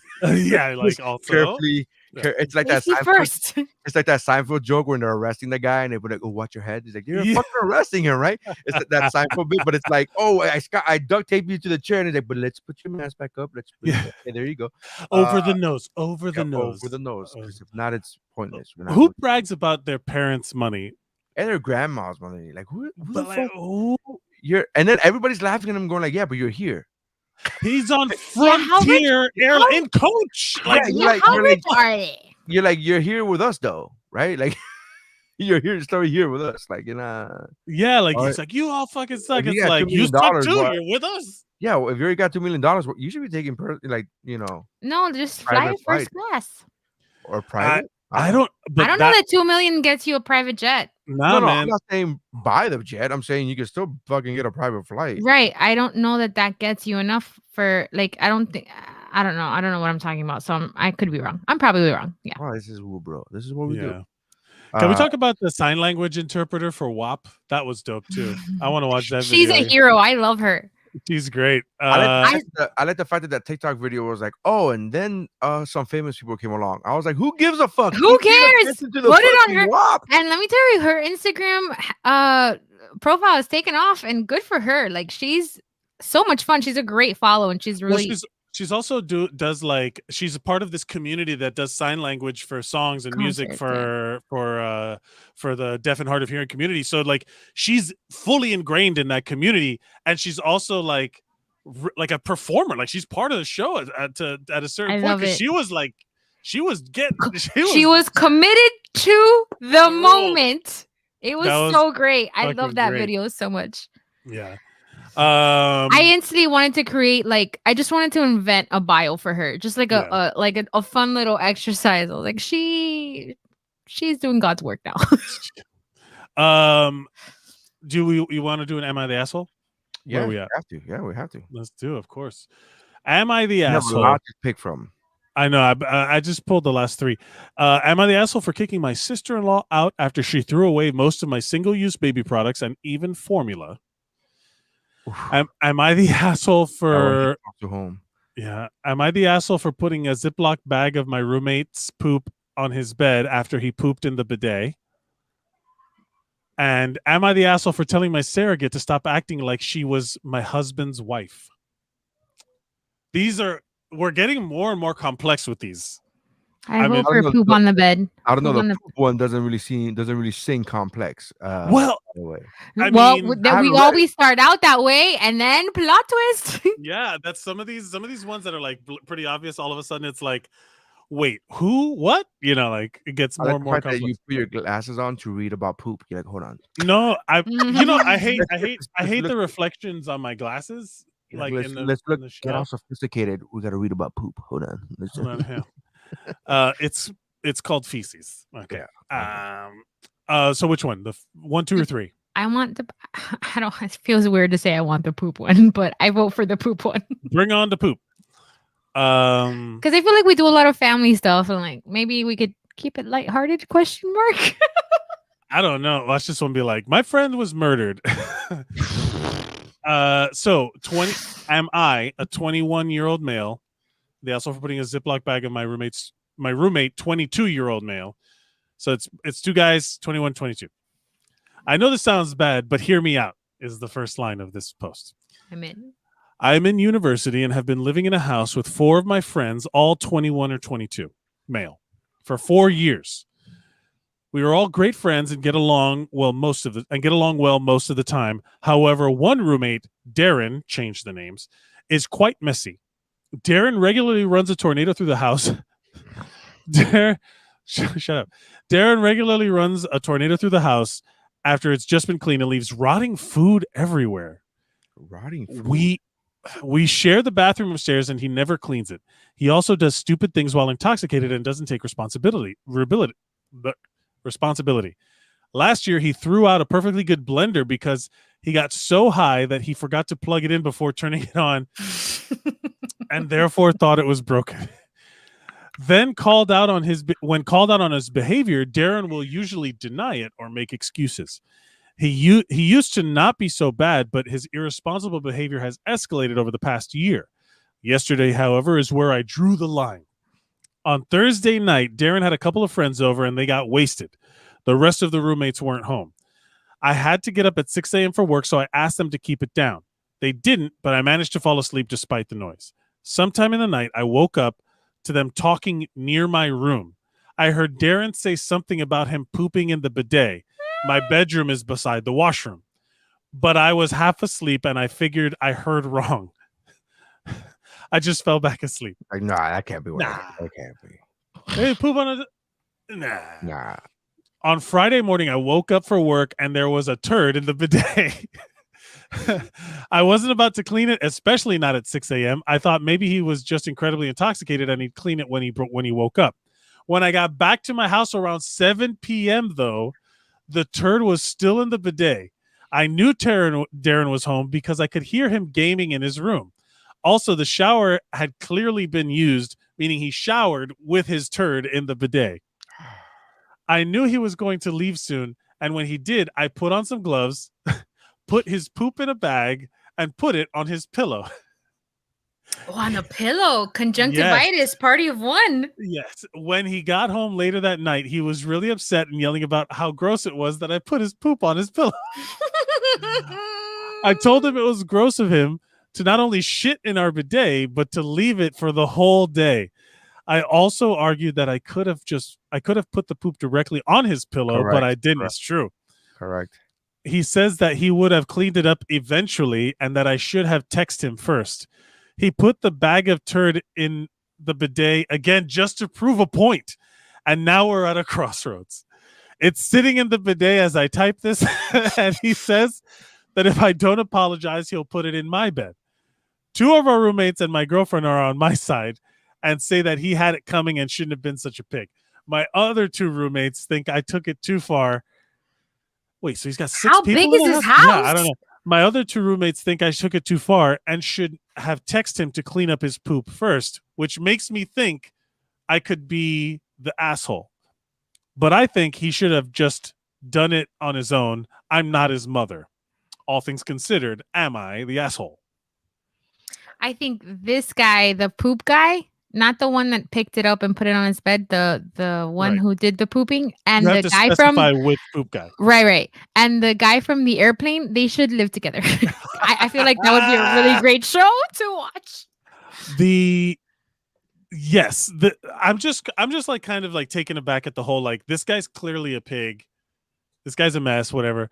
Yeah, like also Carefully. It's like that. First. It's like that Seinfeld joke when they're arresting the guy and they be like, "Oh, watch your head." He's like, "You're fucking arresting him, right?" It's that Seinfeld bit, but it's like, "Oh, I duct tape you to the chair," and he's like, "But let's put your mask back up. Let's put okay, there you go." Over the nose. Over the nose. Because if not, it's pointless. Who brags about their parents' money? And their grandma's money. Like who the But fuck? And then everybody's laughing at him, going like, "Yeah, but you're here." He's on Frontier Airline coach. Like, how rich are they? You're here with us though, right? Like you're here with us. Like, yeah, like all he's right. like, you all fucking suck. If you It's got like $2 you million, suck too. well, You're with us. Yeah, well, if you already got $2 million, you should be taking No, just fly first class. or private. I don't know that 2 million gets you a private jet. No, man. I'm not saying buy the jet. I'm saying you can still fucking get a private flight. Right. I don't know that gets you enough for like. I don't know what I'm talking about. So I could be wrong. I'm probably wrong. Yeah. Oh, this is WuBro. This is what we do. Can we talk about the sign language interpreter for WAP? That was dope too. I want to watch that video. She's a hero. I love her. She's great. I like the fact that TikTok video was like, oh, and then some famous people came along. I was like, who gives a fuck? Who cares? Put it on her. WAP. And let me tell you, her Instagram profile is taken off, and good for her. Like she's so much fun. She's a great follow, and she's really. Well, she's also does like she's a part of this community that does sign language for songs and music for the deaf and hard of hearing community. So like she's fully ingrained in that community, and she's also like a performer. Like she's part of the show at a certain point. Because she was committed to the moment. It was so great. I love that video so much. Yeah. I instantly wanted to create I just wanted to invent a bio for her, just like a fun little exercise. Like she's doing God's work now. Do you want to do an Am I the Asshole? Yeah, Where are we we at? have to. Yeah, we have to. Let's do, of course. Am I the asshole? Have a lot to pick from. I know. I just pulled the last three. Am I the asshole for kicking my sister-in-law out after she threw away most of my single-use baby products and even formula? Am I the asshole for home? Yeah. Am I the asshole for putting a Ziploc bag of my roommate's poop on his bed after he pooped in the bidet? And am I the asshole for telling my surrogate to stop acting like she was my husband's wife? We're getting more and more complex with these. I vote I for don't know, poop on the bed. I don't know. Poop on The the- poop one doesn't really sing complex. Well, by the way. I well, mean, that I we haven't read always start out that way, and then plot twist. yeah, that's some of these ones that are like pretty obvious. All of a sudden, it's like, wait, who, what? Like it gets I more like and the more fact that you complex. put your glasses on to read about poop. You're like, hold on. No, I hate Let's the reflections on my glasses. You're like, Like let's in the let's look in the get all shell. sophisticated. We got to read about poop. Hold on. Hold on, it's called feces. Okay. So which one? The 1, 2, or 3? I want the. I don't. It feels weird to say I want the poop one, but I vote for the poop one Bring on the poop. because I feel like we do a lot of family stuff, and like maybe we could keep it lighthearted? Question mark. I don't know. Let's just want to be like, my friend was murdered. So 20. Am I a 21-year-old male? They also for putting a Ziploc bag of my roommate, 22-year-old male. So it's 2 guys, 21, 22. I know this sounds bad, but hear me out. Is the first line of this post. I'm in university and have been living in a house with 4 of my friends, all 21 or 22, male, for 4 years. We are all great friends and get along well most of the time. However, one roommate, Darren, change the names, is quite messy. Darren regularly runs a tornado through the house. Shut up. Darren regularly runs a tornado through the house after it's just been cleaned and leaves rotting food everywhere. Rotting food. We share the bathroom upstairs and he never cleans it. He also does stupid things while intoxicated and doesn't take responsibility. Last year, he threw out a perfectly good blender because he got so high that he forgot to plug it in before turning it on and therefore thought it was broken. Then when called out on his behavior, Darren will usually deny it or make excuses. He used to not be so bad, but his irresponsible behavior has escalated over the past year. Yesterday, however, is where I drew the line. On Thursday night, Darren had a couple of friends over and they got wasted. The rest of the roommates weren't home. I had to get up at 6 a.m. for work, so I asked them to keep it down. They didn't, but I managed to fall asleep despite the noise. Sometime in the night, I woke up to them talking near my room. I heard Darren say something about him pooping in the bidet. My bedroom is beside the washroom. But I was half asleep and I figured I heard wrong. I just fell back asleep. Like, nah, that can't be right. That can't be. Hey, poop on a... Nah. On Friday morning, I woke up for work and there was a turd in the bidet. I wasn't about to clean it, especially not at 6 a.m. I thought maybe he was just incredibly intoxicated and he'd clean it when he woke up. When I got back to my house around 7 p.m., though, the turd was still in the bidet. I knew Darren was home because I could hear him gaming in his room. Also, the shower had clearly been used, meaning he showered with his turd in the bidet. I knew he was going to leave soon, and when he did, I put on some gloves, put his poop in a bag, and put it on his pillow. Oh, on a pillow. Conjunctivitis, yes. Party of one. Yes. When he got home later that night, he was really upset and yelling about how gross it was that I put his poop on his pillow. I told him it was gross of him to not only shit in our bidet, but to leave it for the whole day. I also argued that I could have put the poop directly on his pillow, but I didn't. Correct. It's true. Correct. He says that he would have cleaned it up eventually and that I should have texted him first. He put the bag of turd in the bidet again just to prove a point. And now we're at a crossroads. It's sitting in the bidet as I type this. And he says that if I don't apologize, he'll put it in my bed. 2 of our roommates and my girlfriend are on my side and say that he had it coming and shouldn't have been such a pig. My other 2 roommates think I took it too far. Wait, so he's got 6 How people? How big is his house? Yeah, I don't know. My other 2 roommates think I took it too far and should have texted him to clean up his poop first, which makes me think I could be the asshole. But I think he should have just done it on his own. I'm not his mother. All things considered, am I the asshole? I think this guy, the poop guy, not the one that picked it up and put it on his bed, the one who did the pooping, and you the have to guy specify from which poop guy. Right. And the guy from the airplane, they should live together. I feel like that would be a really great show to watch. Yes, I'm just like kind of like taken aback at the whole like this guy's clearly a pig. This guy's a mess, whatever.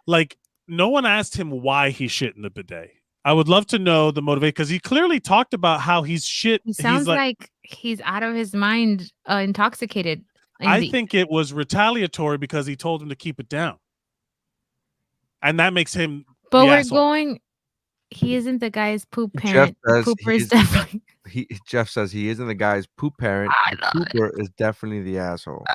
Like no one asked him why he shit in the bidet. I would love to know the motivation because he clearly talked about how he's shit. He sounds He's like, like he's out of his mind, intoxicated. I think it was retaliatory because he told him to keep it down, and that makes him. But we're asshole. going. He isn't the guy's poop parent. Jeff says Pooper is definitely. Jeff says he isn't the guy's poop parent. The pooper is definitely the asshole.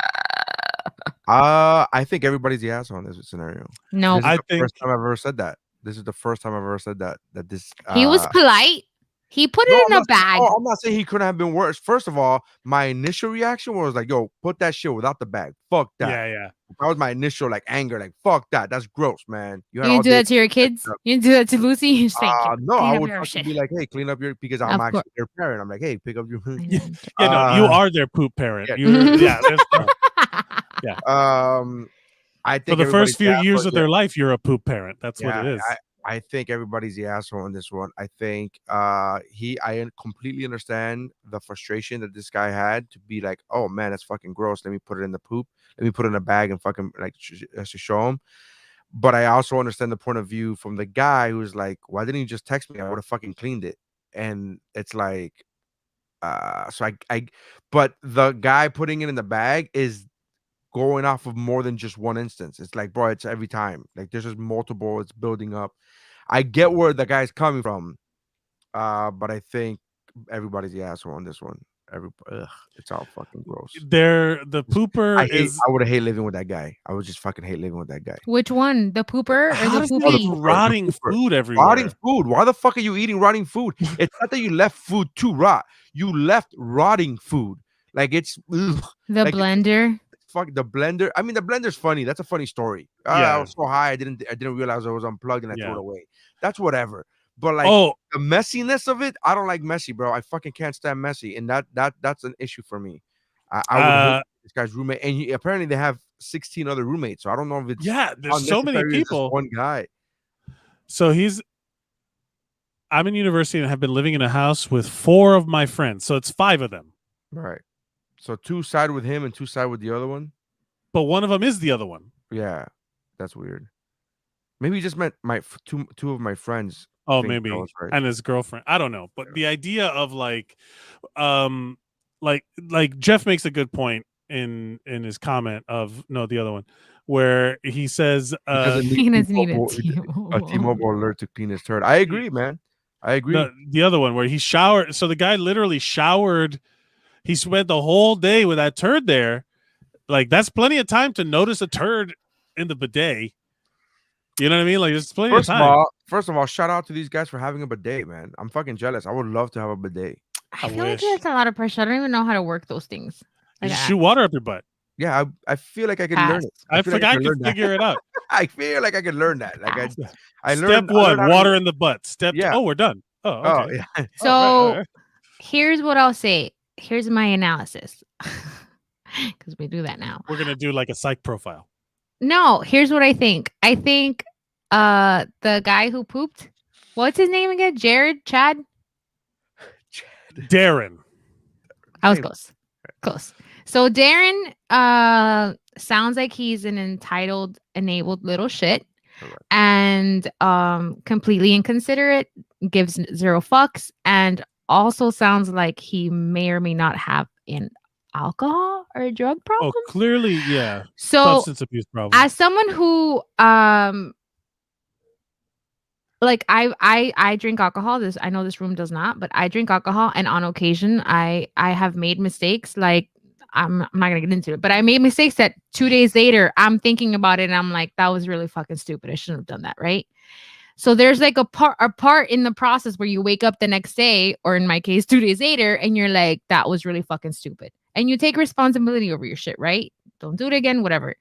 I think everybody's the asshole in this scenario. No, This is the first time I've ever said that. This is the first time I've ever said that. That this. He was polite. He put it in a bag. I'm not saying he couldn't have been worse. First of all, my initial reaction was like, "Yo, put that shit without the bag. Fuck that." Yeah. That was my initial like anger. Like, fuck that. That's gross, man. You didn't do that to your kids. You didn't do that to Lucy. You just like, no, I would fucking be like, "Hey, clean up your," because I'm actually their parent. I'm like, "Hey, pick up your." No, you are their poop parent. Yeah. Yeah. I think for the first few years of their life, you're a poop parent. That's what it is. I think everybody's the asshole in this one. I think I completely understand the frustration that this guy had to be like, oh man, that's fucking gross. Let me put it in the poop. Let me put it in a bag and fucking like to show him. But I also understand the point of view from the guy who's like, why didn't you just text me? I would have fucking cleaned it. And it's like, but the guy putting it in the bag is going off of more than just one instance. It's like, bro, it's every time. Like there's just multiple, it's building up. I get where the guy's coming from. But I think everybody's the asshole on this one. It's all fucking gross. The pooper I would hate living with that guy. I would just fucking hate living with that guy. Which one? The pooper or the poopy? Rotting food everywhere. Rotting food. Why the fuck are you eating rotting food? It's not that you left food to rot. You left rotting food. Like it's the blender. Fuck the blender. I mean, the blender's funny. That's a funny story. I was so high, I didn't realize I was unplugged and I threw it away. That's whatever. But like the messiness of it, I don't like messy, bro. I fucking can't stand messy, and that's an issue for me. I would hate this guy's roommate, and apparently they have 16 other roommates. So I don't know if it's there's so many people. One guy. So I'm in university and have been living in a house with 4 of my friends. So it's 5 of them. Right. So 2 side with him and 2 side with the other one. But one of them is the other one. Yeah, that's weird. Maybe he just meant my two of my friends. Oh, maybe. Right. And his girlfriend. I don't know. But the idea of like Jeff makes a good point in his comment of the other one, where he says he doesn't need a T-Mobile alert to clean his turd. I agree, man. I agree. The other one where he showered. So the guy literally showered. He spent the whole day with that turd there. Like, that's plenty of time to notice a turd in the bidet. You know what I mean? Like, there's plenty of time. First of all, shout out to these guys for having a bidet, man. I'm fucking jealous. I would love to have a bidet. I feel like that's a lot of pressure. I don't even know how to work those things. Like, just shoot water up your butt. Yeah, I feel like I can learn it. I forgot I could figure it out. I feel like I could learn that. Like I learned. Step 1, water in the butt. Step 2, oh, we're done. Oh, okay. Yeah. So all right. Here's what I'll say. Here's my analysis. Because we do that now. We're gonna do like a psych profile. No, here's what I think. I think the guy who pooped, what's his name again? Chad? Darren. I was close. So Darren sounds like he's an entitled, enabled little shit. And completely inconsiderate, gives 0 fucks, and also sounds like he may or may not have an alcohol or a drug problem. Oh, clearly, yeah. So substance abuse problem. As someone who like I drink alcohol. I know this room does not, but I drink alcohol, and on occasion I have made mistakes. Like I'm not gonna get into it, but I made mistakes that 2 days later I'm thinking about it and I'm like, that was really fucking stupid. I shouldn't have done that, right? So there's like a part in the process where you wake up the next day, or in my case, 2 days later, and you're like, that was really fucking stupid. And you take responsibility over your shit, right? Don't do it again, whatever.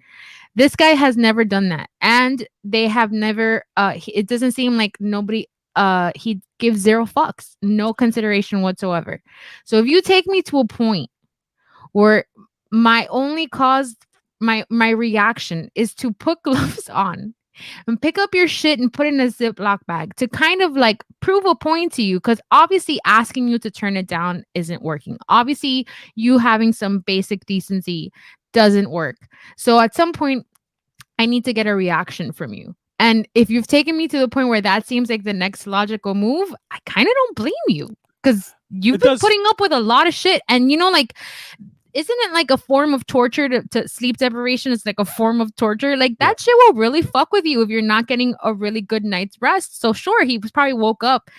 This guy has never done that. And they have never, it doesn't seem like nobody, he gives 0 fucks, no consideration whatsoever. So if you take me to a point where my only cause, my reaction is to put gloves on and pick up your shit and put it in a Ziploc bag to kind of like prove a point to you. Because obviously asking you to turn it down isn't working. Obviously, you having some basic decency doesn't work. So at some point, I need to get a reaction from you. And if you've taken me to the point where that seems like the next logical move, I kind of don't blame you because you've been putting up with a lot of shit. And, you know, like, isn't it like a form of torture to sleep deprivation? It's like a form of torture. Like that shit will really fuck with you if you're not getting a really good night's rest. So sure, he was probably woke up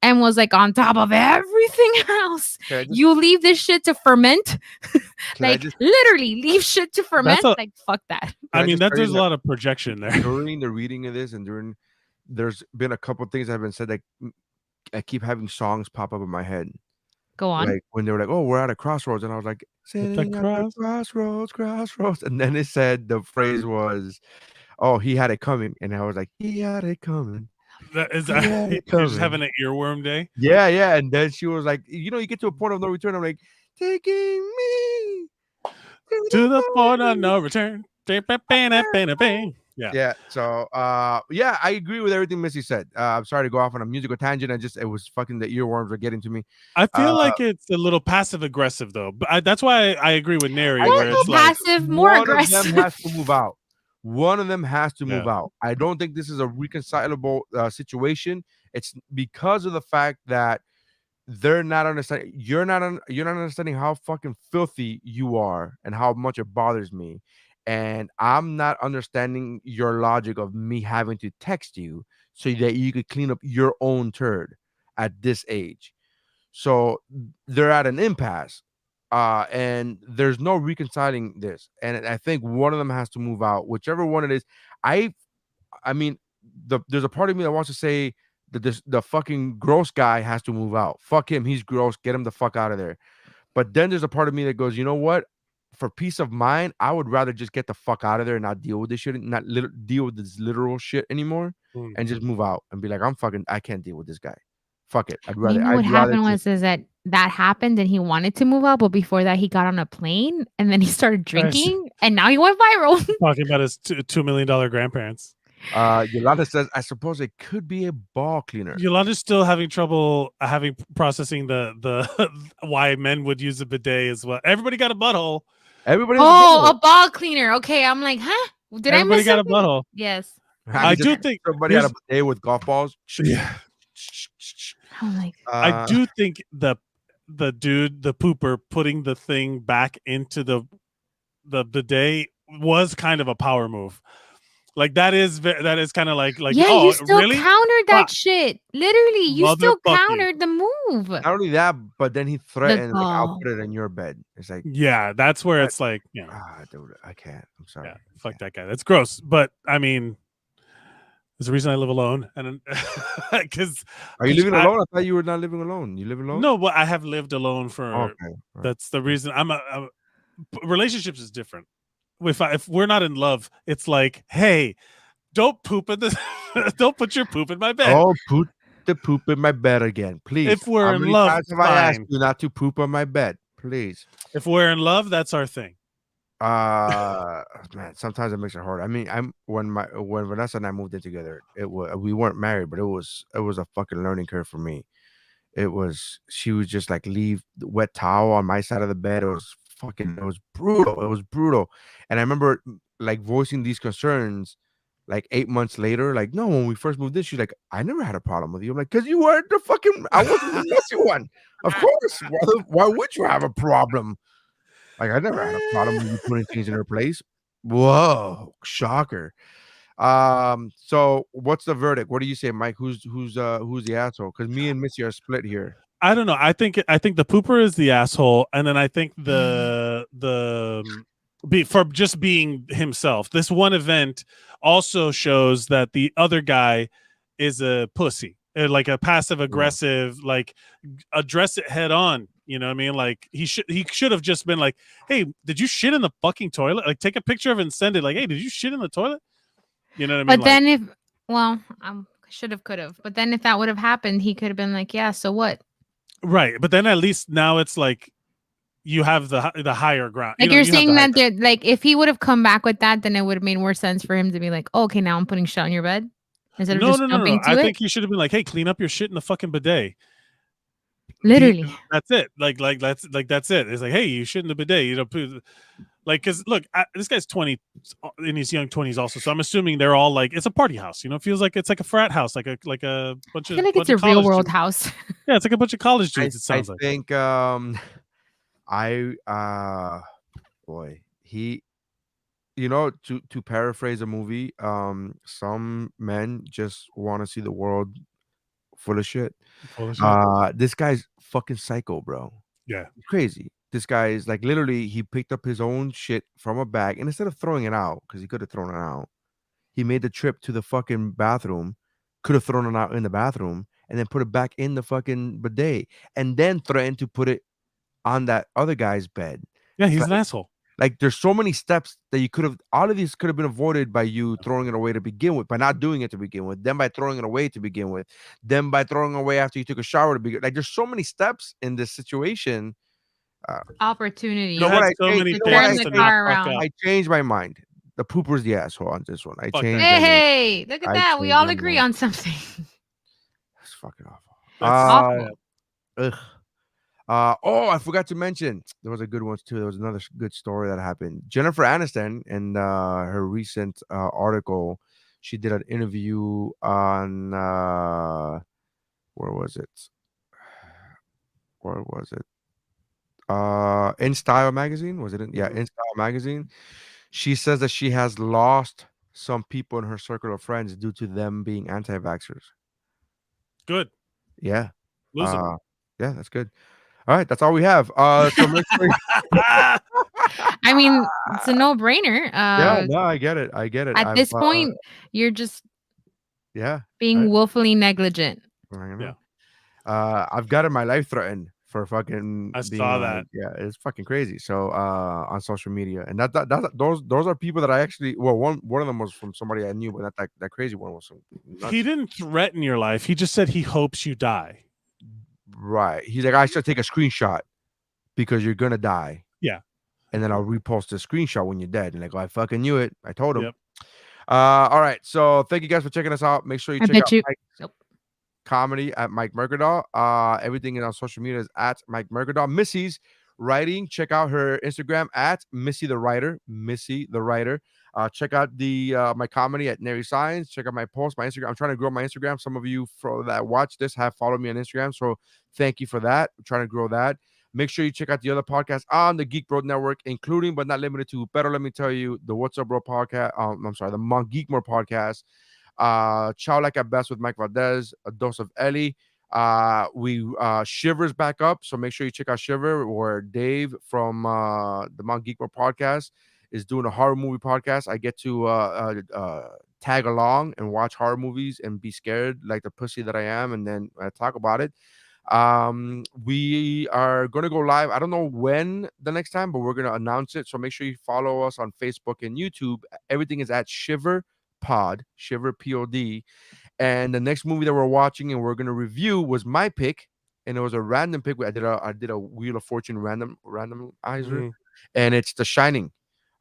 and was like on top of everything else. You leave this shit to ferment. Like literally leave shit to ferment. Like fuck that. I mean, there's a lot of projection there. During the reading of this and there's been a couple things that have been said that I keep having songs pop up in my head. Go on. Like when they were like, "Oh, we're at a crossroads," and I was like, "Sitting at the crossroads," and then it said the phrase was, "Oh, he had it coming," and I was like, "He had it coming." You're just having an earworm day. Yeah, and then she was like, "You know, you get to a point of no return." I'm like, "Taking me to the point of no return." Yeah. So I agree with everything Missy said. I'm sorry to go off on a musical tangent. It was fucking the earworms were getting to me. I feel like it's a little passive aggressive though, but that's why I agree with Neri. Where it's passive, more aggressive. One of them has to move out. One of them has to move out. I don't think this is a reconcilable situation. It's because of the fact that they're not understanding. You're not understanding how fucking filthy you are and how much it bothers me. And I'm not understanding your logic of me having to text you so that you could clean up your own turd at this age. So they're at an impasse. And there's no reconciling this. And I think one of them has to move out, whichever one it is. I mean, there's a part of me that wants to say that the fucking gross guy has to move out. Fuck him. He's gross. Get him the fuck out of there. But then there's a part of me that goes, you know what? For peace of mind, I would rather just get the fuck out of there and not deal with this shit, not deal with this literal shit anymore, and just move out and be like, I can't deal with this guy. Fuck it. I'd rather. What happened was that happened and he wanted to move out, but before that he got on a plane and then he started drinking and now he went viral. Talking about his $2 million grandparents. Yolanda says, I suppose it could be a ball cleaner. Yolanda's still having trouble processing the why men would use a bidet as well. Everybody got a butthole. Everybody. A ball cleaner. Okay, I'm like, huh? Did everybody I miss got something? a butthole? Yes. I do think somebody had a bidet with golf balls. Yeah. I'm like, I do think the pooper putting the thing back into the bidet was kind of a power move. Like that is kind of like yeah, oh, you still really? countered that shit. Literally, you still Motherfucking. countered the move. Not only that, but then he threatened, like, I'll put it in your bed. It's like, yeah, that's where it's like, dude, I can't. I'm sorry. Yeah, fuck that guy. That's gross. But I mean, there's a reason I live alone, and because are you living alone? I thought you were not living alone. You live alone? No, but I have lived alone for. Okay, right. That's the reason. Relationships is different. If we're not in love, it's like, hey, don't poop in the don't put your poop in my bed. Oh, put the poop in my bed again, please. If we're in love, have I asked you not to poop on my bed, please? If we're in love, that's our thing. Man, sometimes it makes it hard. I mean, when Vanessa and I moved in together, we weren't married, but it was a fucking learning curve for me. She would just like leave the wet towel on my side of the bed. It was brutal. And I remember like voicing these concerns like 8 months later. Like, no, when we first moved in, she's like, I never had a problem with you. I'm like, because you weren't I wasn't the messy one. Of course. Why would you have a problem? Like, I never had a problem with you putting things in her place. Whoa, shocker. So what's the verdict? What do you say, Mike? Who's the asshole? Because me and Missy are split here. I don't know. I think the pooper is the asshole, and then I think for just being himself. This one event also shows that the other guy is a pussy, like a passive aggressive, like address it head on. You know what I mean? Like he should have just been like, hey, did you shit in the fucking toilet? Like take a picture of it and send it. Like, hey, did you shit in the toilet? You know what I mean? But then could have. But then if that would have happened, he could have been like, yeah, so what? Right. But then at least now it's like, you have the higher ground. Like you you're have the saying high that ground. like if he would have come back with that, then it would have made more sense for him to be like, oh, okay, now I'm putting shit on your bed instead of No, just no, no, jumping no. I to think it. he should have been like, hey, clean up your shit in the fucking bidet. Literally. That's it. That's it. It's like, hey, you shit in the bidet. You know, like, because look, this guy's 20 in his young 20s also. So I'm assuming they're all like, it's a party house. You know, it feels like it's like a frat house, like a bunch I of feel like bunch it's a of real college world dudes. house. Yeah, it's like a bunch of college I, dudes. It sounds like. think boy, he, to paraphrase a movie, some men just want to see the world full of shit. Full of shit. This guy's fucking psycho, bro. Yeah. He's crazy. This guy is like, literally, he picked up his own shit from a bag, and instead of throwing it out, because he could have thrown it out, he made the trip to the fucking bathroom, could have thrown it out in the bathroom, and then put it back in the fucking bidet, and then threatened to put it on that other guy's bed. Yeah, he's Like, an asshole. like, there's so many steps that you could have, all of these could have been avoided by you throwing it away to begin with, by not doing it to begin with, then by throwing it away to begin with, then by throwing it away after you took a shower to begin. Like, there's so many steps in this situation. Opportunity. You know what? so many you know what chances Turn to the not car fuck around. up. I changed my mind. The pooper's the asshole on this one. I Fuck changed. that. my mind. Hey, look at I that. We changed all my agree mind. on something. That's fucking awful. That's- Awful. Oh, I forgot to mention, there was a good one too. There was another good story that happened. Jennifer Aniston, in her recent article, she did an interview on where was it? Where was it? In Style magazine. Was it in? Yeah, In Style magazine. She says that she has lost some people in her circle of friends due to them being anti-vaxxers. Good. Yeah. Lose 'em. Yeah, that's good. All right, that's all we have. So make sure I mean, it's a no-brainer. yeah, no, I get it. I get it. At this point, you're just yeah, being right. willfully negligent. I know. Yeah. I've gotten my life threatened for fucking I being saw like, that. yeah, it's fucking crazy. So on social media, and those are people that I actually, well, one of them was from somebody I knew, but not that crazy one was some nuts. He didn't threaten your life. He just said he hopes you die. Right. He's like, I should take a screenshot because you're gonna die. Yeah. And then I'll repost the screenshot when you're dead. And like, I fucking knew it. I told him. Yep. All right. So thank you guys for checking us out. Make sure you I check bet out you. Mike's Nope. comedy at Mike Mercadal. Everything is on social media is at Mike Mercadal. Missy's writing. Check out her Instagram at Missy the Writer. Missy the Writer. Check out the my comedy at Nary Science. Check out my post, my Instagram. I'm trying to grow my Instagram. Some of you that watch this have followed me on Instagram, so thank you for that. I'm trying to grow that. Make sure you check out the other podcasts on the Geek Bro Network, including but not limited to, better let me tell you, the What's Up Bro podcast. I'm sorry, the Mon Geekmore podcast. Chow Like at Best with Mike Valdez, A Dose of Ellie. We Shiver's back up, so make sure you check out Shiver, where Dave from the Mon Geekmore podcast is doing a horror movie podcast. I get to tag along and watch horror movies and be scared like the pussy that I am, and then talk about it. We are going to go live. I don't know when the next time, but we're going to announce it. So make sure you follow us on Facebook and YouTube. Everything is at Shiver Pod, Shiver Pod. And the next movie that we're watching and we're going to review was my pick, and it was a random pick. I did a Wheel of Fortune randomizer, and it's The Shining,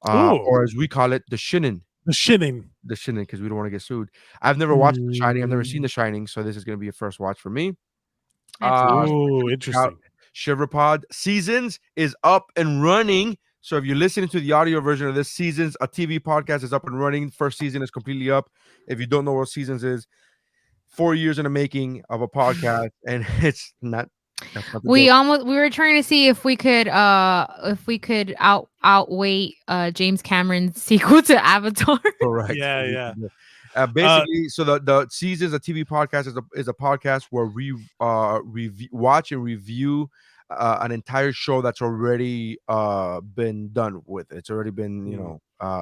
or as we call it, The Shinin. The Shining. The Shinin, because we don't want to get sued. I've never watched The Shining. I've never seen The Shining, so this is going to be a first watch for me. Oh, interesting. Shiverpod Seasons is up and running. So if you're listening to the audio version of this, Seasons, a TV podcast, is up and running. First season is completely up. If you don't know what Seasons is, 4 years in the making of a podcast, and it's not. We were trying to see if we could outweigh James Cameron's sequel to Avatar. Correct. Yeah. Basically, so the Seasons, a TV podcast, is a podcast where we watch and review an entire show that's already been done with. It's already been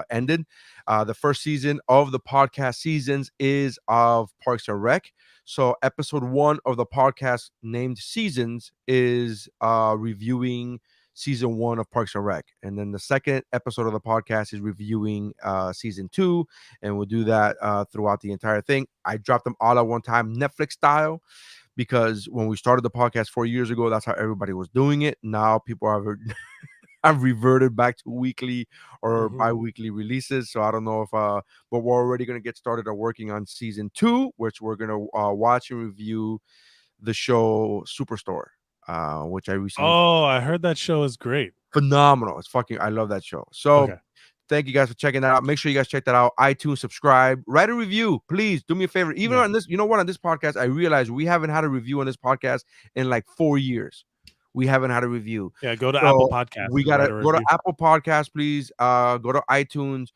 ended. The first season of the podcast Seasons is of Parks and Rec. So episode 1 of the podcast named Seasons is reviewing season 1 of Parks and Rec, and then the second episode of the podcast is reviewing season 2, and we'll do that throughout the entire thing. I dropped them all at one time, Netflix style, because when we started the podcast 4 years ago, that's how everybody was doing it. Now people are I've reverted back to weekly or bi-weekly releases. So I don't know if but we're already gonna get started on working on season 2, which we're gonna watch and review the show Superstore, which I recently I heard that show is great. phenomenal. It's fucking I love that show. So Okay. thank you guys for checking that out. Make sure you guys check that out. iTunes, subscribe, write a review, please. Do me a favor. Even on this, you know what, on this podcast, I realized we haven't had a review on this podcast in like 4 years. We haven't had a review. Yeah, go to Apple Podcasts. We gotta go to Apple Podcasts, please. Go to iTunes,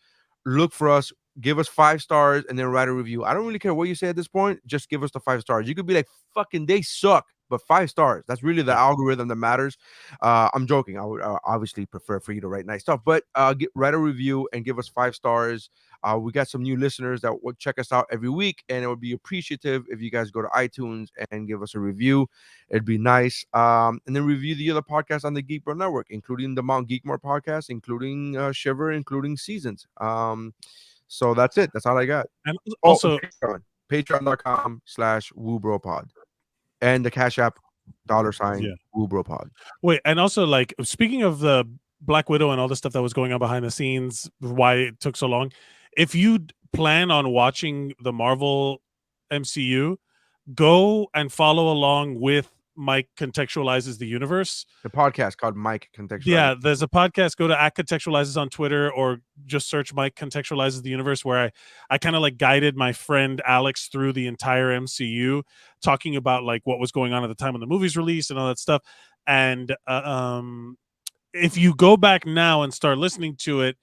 look for us, give us 5 stars, and then write a review. I don't really care what you say at this point. Just give us the 5 stars. You could be like, fucking, they suck, but 5 stars. That's really the algorithm that matters. I'm joking. I would obviously prefer for you to write nice stuff, but write a review and give us 5 stars. We got some new listeners that will check us out every week, and it would be appreciative if you guys go to iTunes and give us a review. It'd be nice. And then review the other podcasts on the GeekBro Network, including the Mount Geekmore podcast, including Shiver, including Seasons. So that's it. That's all I got. And also patreon.com/WuBroPod and the Cash App $WuBroPod. Wait, and also, like, speaking of the Black Widow and all the stuff that was going on behind the scenes, why it took so long, if you plan on watching the Marvel MCU, go and follow along with Mike Contextualizes the Universe. The podcast called Mike Contextualizes. Yeah, there's a podcast. Go to @Contextualizes on Twitter, or just search Mike Contextualizes the Universe, where I kind of like guided my friend Alex through the entire MCU, talking about like what was going on at the time when the movie's released and all that stuff. And if you go back now and start listening to it,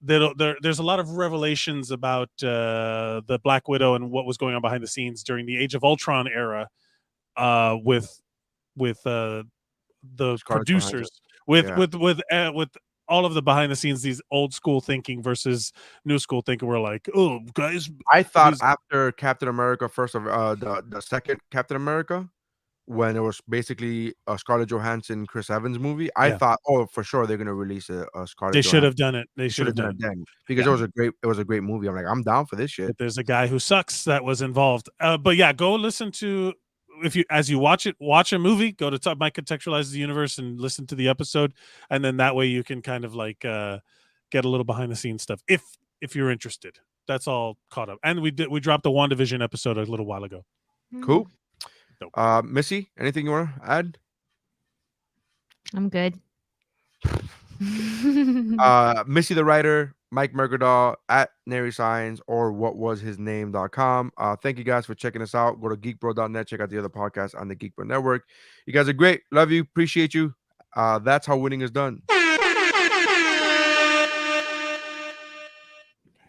there's a lot of revelations about the Black Widow and what was going on behind the scenes during the Age of Ultron era, with the producers, with all of the behind the scenes, these old school thinking versus new school thinking. We're like, oh, guys, I thought after Captain America, first of the second Captain America, when it was basically a Scarlett Johansson, Chris Evans movie, I thought, oh, for sure they're gonna release a Scarlett. They should have done it. They should have done it then, because it was a great movie. I'm like, I'm down for this shit. But there's a guy who sucks that was involved. But yeah, go listen to, as you watch a movie, go to Mike Contextualizes the Universe and listen to the episode, and then that way you can kind of like get a little behind the scenes stuff if you're interested. That's all caught up. And we dropped the WandaVision episode a little while ago. Cool. Missy, anything you want to add? I'm good. Missy the writer, Mike Mercadal at Nary Signs or whatwashisname.com. Thank you guys for checking us out. Go to geekbro.net, check out the other podcasts on the GeekBro Network. You guys are great. Love you, appreciate you. That's how winning is done.